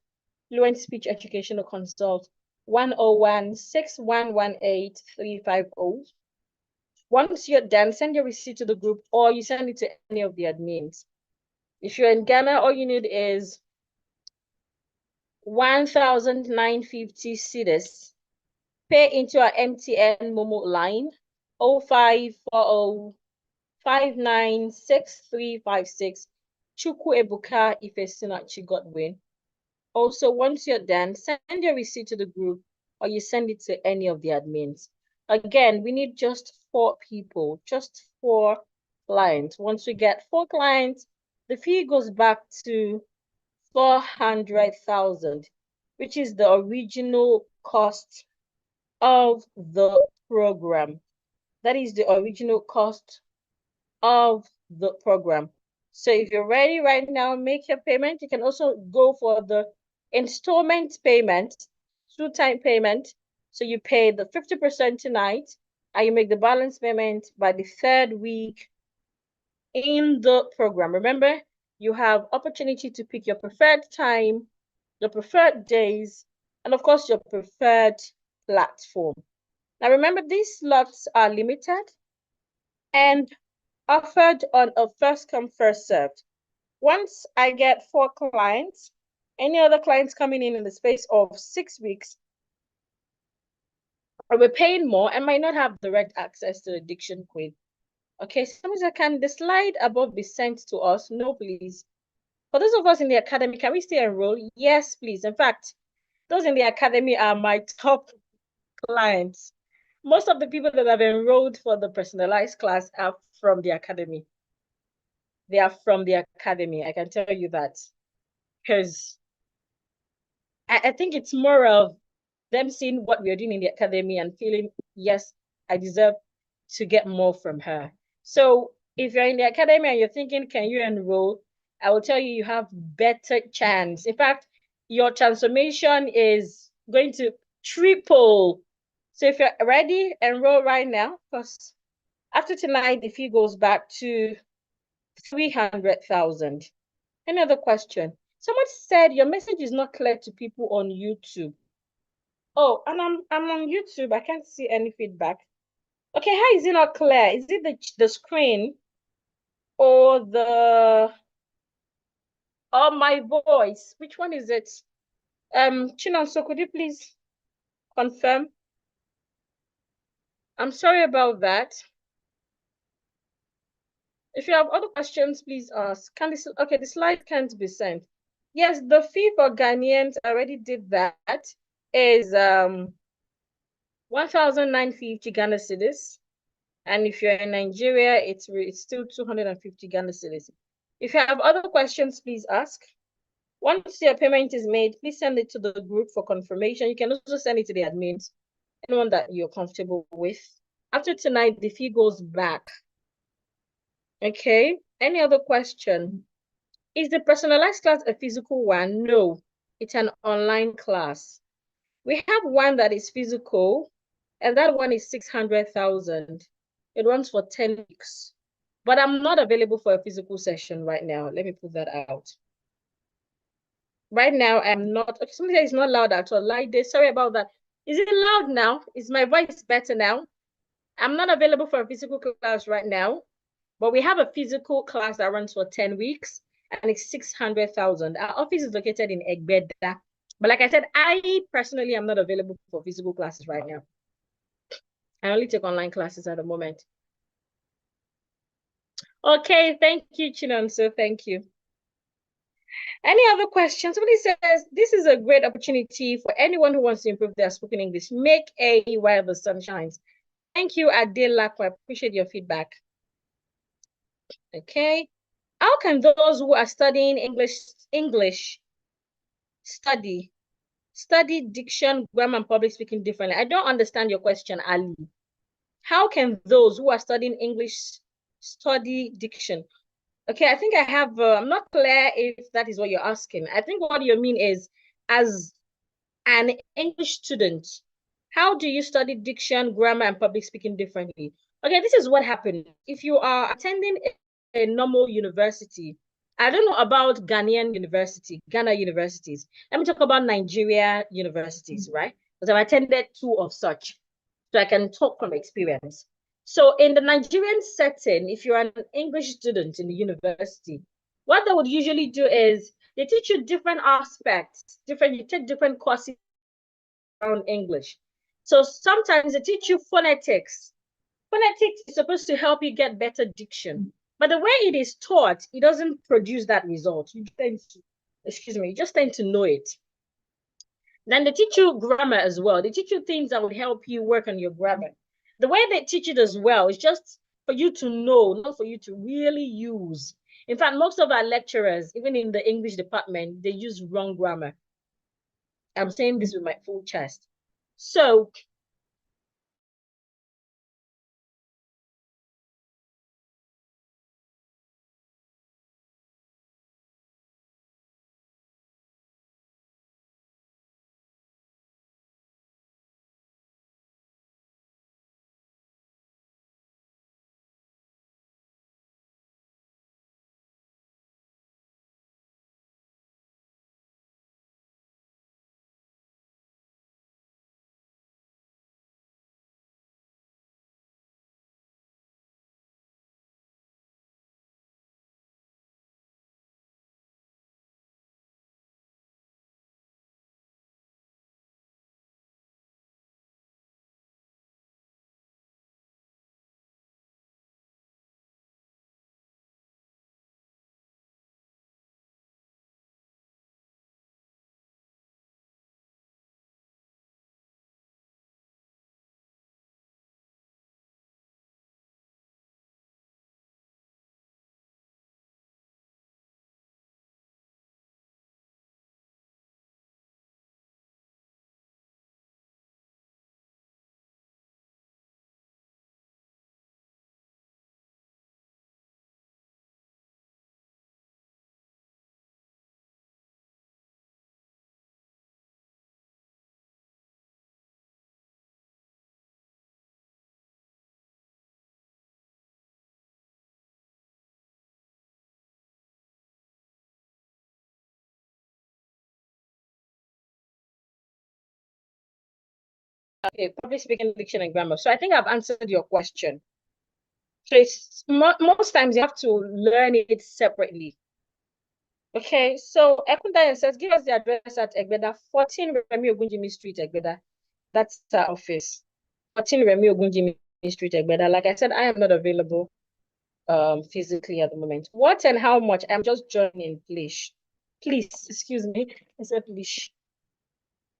Fluent Speech Educational Consult, 101-6118-350. Once you're done, send your receipt to the group or you send it to any of the admins. If you're in Ghana, all you need is 1,950 cedis. Pay into our MTN Momo line 0540 596356. Chukwu Ebuka Ifesinachi Godwin. Also, once you're done, send your receipt to the group or you send it to any of the admins. Again, we need just 4 people, just 4 clients. Once we get 4 clients, the fee goes back to 400,000, which is the original cost of the program. That is the original cost of the program. So if you're ready right now, make your payment. You can also go for the installment payment, 2-time payment. So you pay the 50% tonight and you make the balance payment by the 3rd week in the program. Remember, you have opportunity to pick your preferred time, your preferred days, and of course, your preferred platform. Now, remember, these slots are limited and offered on a first come, first served. Once I get 4 clients, any other clients coming in the space of 6 weeks, I'll be paying more and might not have direct access to the Diction Queen. Okay, so can the slide above be sent to us? No, please. For those of us in the academy, can we still enroll? Yes, please. In fact, those in the academy are my top clients. Most of the people that have enrolled for the personalized class are from the academy. They are from the academy. I can tell you that. Because I think it's more of them seeing what we're doing in the academy and feeling, yes, I deserve to get more from her. So if you're in the academy and you're thinking, can you enroll? I will tell you, you have better chance. In fact, your transformation is going to triple. So if you're ready, enroll right now, because after tonight, the fee goes back to 300,000. Any other question? Someone said your message is not clear to people on YouTube. Oh, and I'm on YouTube. I can't see any feedback. Okay, how is it not clear? Is it the screen or the or my voice? Which one is it? Chinonso, could you please confirm? I'm sorry about that. If you have other questions, please ask. Can this okay, the slide can't be sent. Yes, the fee for Ghanaians, I already did that, is 1,950 Ghana cedis. And if you're in Nigeria, it's still 250 Ghana cedis. If you have other questions, please ask. Once your payment is made, please send it to the group for confirmation. You can also send it to the admins, anyone that you're comfortable with. After tonight, the fee goes back. Okay. Any other question? Is the personalized class a physical one? No, it's an online class. We have one that is physical, and that one is 600,000. It runs for 10 weeks. But I'm not available for a physical session right now. Let me put that out. Right now, I'm not. Okay, somebody is not loud at all. Like this. Sorry about that. Is it loud now? Is my voice better now? I'm not available for a physical class right now, but we have a physical class that runs for 10 weeks and it's 600,000. Our office is located in Egbeda. But like I said, I personally am not available for physical classes right now. I only take online classes at the moment. Okay, thank you, Chinon. So thank you. Any other questions? Somebody says, this is a great opportunity for anyone who wants to improve their spoken English. Make a while the sun shines. Thank you, Adela. I appreciate your feedback. Okay. How can those who are studying English study diction, grammar, and public speaking differently? I don't understand your question, Ali. How can those who are studying English study diction? Okay, I think I have, I'm not clear if that is what you're asking. I think what you mean is, as an English student, how do you study diction, grammar, and public speaking differently? Okay, this is what happened. If you are attending a normal university, I don't know about Ghanaian university, Ghana universities. Let me talk about Nigeria universities, right? Because I've attended two of such, so I can talk from experience. So in the Nigerian setting, if you're an English student in the university, what they would usually do is they teach you different aspects, you take different courses around English. So sometimes they teach you phonetics. Phonetics is supposed to help you get better diction. But the way it is taught, it doesn't produce that result. You tend to, excuse me, you just tend to know it. Then they teach you grammar as well. They teach you things that will help you work on your grammar. The way they teach it as well is just for you to know, not for you to really use. In fact, most of our lecturers, even in the English department, they use wrong grammar. I'm saying this with my full chest. So okay, public speaking, diction, and grammar. So I think I've answered your question. So it's most times you have to learn it separately. Okay, so Ekunda says, give us the address at Egbeda, 14 Remi Ogunjimi Street, Egbeda. That's our office. 14 Remi Ogunjimi Street, Egbeda. Like I said, I am not available physically at the moment. What and how much? I'm just joining, please. Please, excuse me. I said please.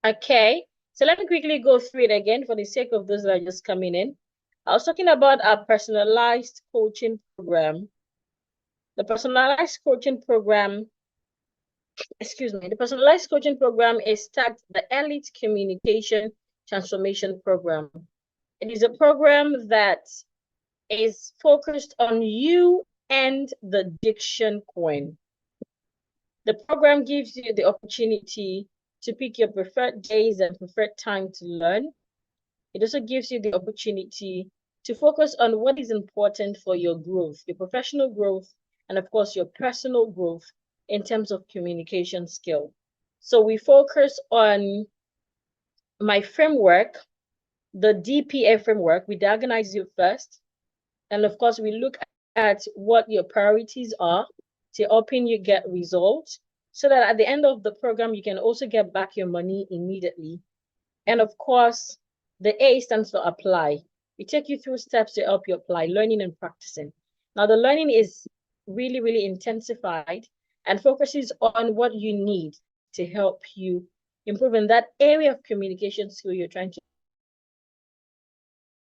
Okay, so let me quickly go through it again for the sake of those that are just coming in. I was talking about our personalized coaching program. The personalized coaching program, excuse me, the personalized coaching program is tagged the Elite Communication Transformation Program. It is a program that is focused on you and the diction coin. The program gives you the opportunity to pick your preferred days and preferred time to learn. It also gives you the opportunity to focus on what is important for your growth, your professional growth, and of course, your personal growth in terms of communication skill. So we focus on my framework, the DPA framework. We diagnose you first. And of course, we look at what your priorities are to helping you get results so that at the end of the program, you can also get back your money immediately. And of course, the A stands for apply. We take you through steps to help you apply, learning and practicing. Now, the learning is really, really intensified and focuses on what you need to help you improve in that area of communication skill you're trying to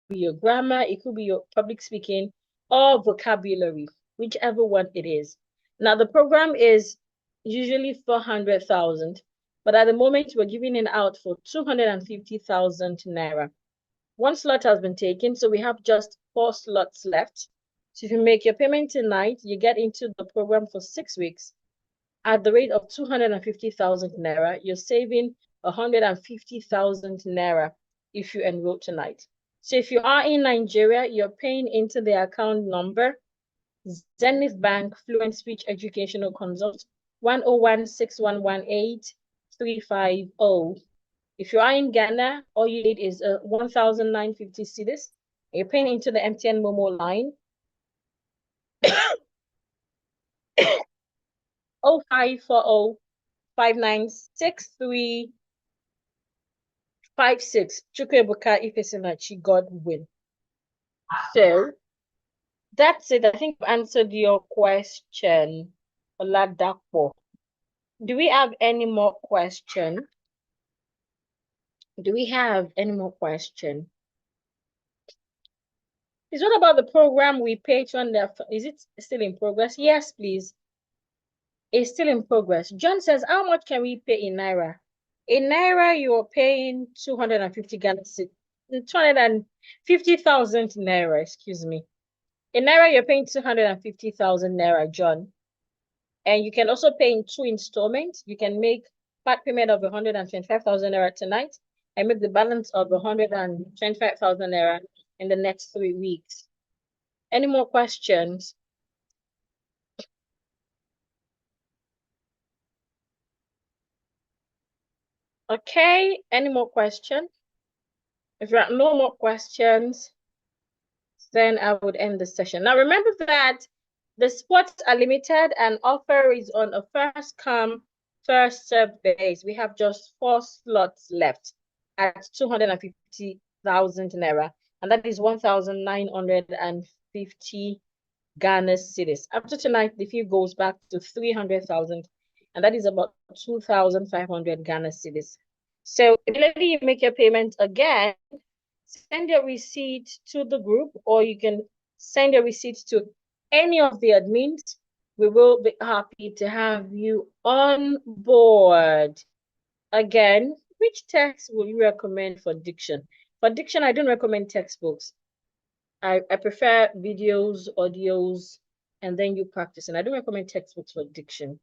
be your grammar, it could be your public speaking or vocabulary, whichever one it is. Now, the program is usually 400,000, but at the moment we're giving it out for 250,000 naira. One slot has been taken, so we have just 4 slots left. So if you make your payment tonight, you get into the program for 6 weeks at the rate of 250,000 naira. You're saving 150,000 naira if you enroll tonight. So if you are in Nigeria, you're paying into the account number Zenith Bank Fluent Speech Educational Consult 1016118-350. If you are in Ghana, all you need is 1,950 cedis. You're paying into the MTN Momo line 0540-596356. Chukwuebuka Ifesinachi, God win. So that's it. I think I've answered your question, Oladapo. Do we have any more question? Do we have any more question? Is what about the program we paid on the, is it still in progress? Yes, please. It's still in progress. John says, how much can we pay in Naira? In Naira, you're paying 250 Ghana, 250,000 Naira, excuse me. In Naira, you're paying 250,000 Naira, John. And you can also pay in 2 installments. You can make part payment of 125,000 Naira tonight and make the balance of 125,000 Naira in the next 3 weeks. Any more questions? Okay, any more questions? If there are no more questions, then I would end the session. Now, remember that the spots are limited and offer is on a first come, first served base. We have just 4 slots left at 250,000 Naira, and that is 1,950 Ghana cedis. After tonight, the fee goes back to 300,000, and that is about 2,500 Ghana cedis. So immediately you make your payment again, send your receipt to the group, or you can send your receipt to any of the admins. We will be happy to have you on board. Again, which text will you recommend for diction? For diction, I don't recommend textbooks. I prefer videos, audios, and then you practice. And I don't recommend textbooks for diction.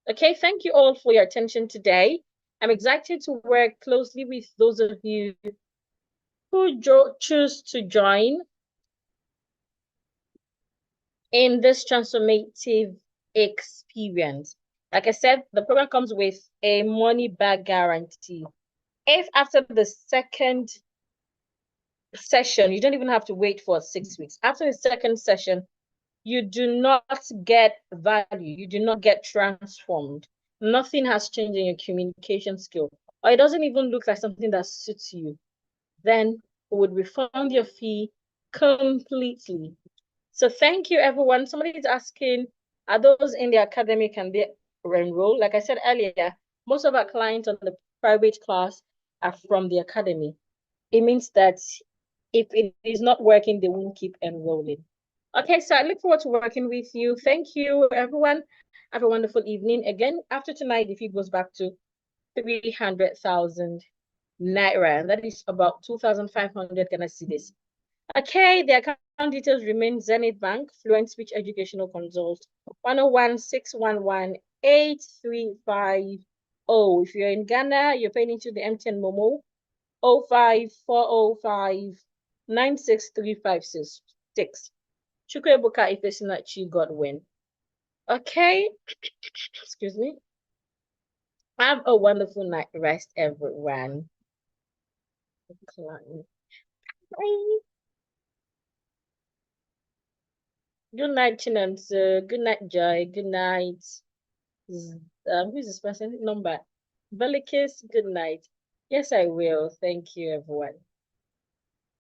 Okay, thank you all for your attention today. I'm excited to work closely with those of you who choose to join in this transformative experience. Like I said, the program comes with a money back guarantee. If after the second session, you don't even have to wait for 6 weeks. After the second session, you do not get value. You do not get transformed. Nothing has changed in your communication skill, or it doesn't even look like something that suits you, then we would refund your fee completely. So thank you, everyone. Somebody is asking, are those in the academy, can they enroll? Like I said earlier, most of our clients on the private class are from the academy. It means that if it is not working, they won't keep enrolling. Okay, so I look forward to working with you. Thank you, everyone. Have a wonderful evening. Again, after tonight, the fee goes back to 300,000 Naira, and that is about 2,500 Ghana cedis. Okay, the account details remain Zenith Bank, Fluent Speech Educational Consult, 101-611-8350. If you're in Ghana, you're paying into the MTN Momo, 05-405-96356. Chukwebuka Ifesinachi Godwin. Okay, excuse me. Have a wonderful night rest, everyone. Bye. Good night, Chinamso. Good night, Joy. Good night. Who's this person? Number. Velikis, good night. Yes, I will. Thank you, everyone.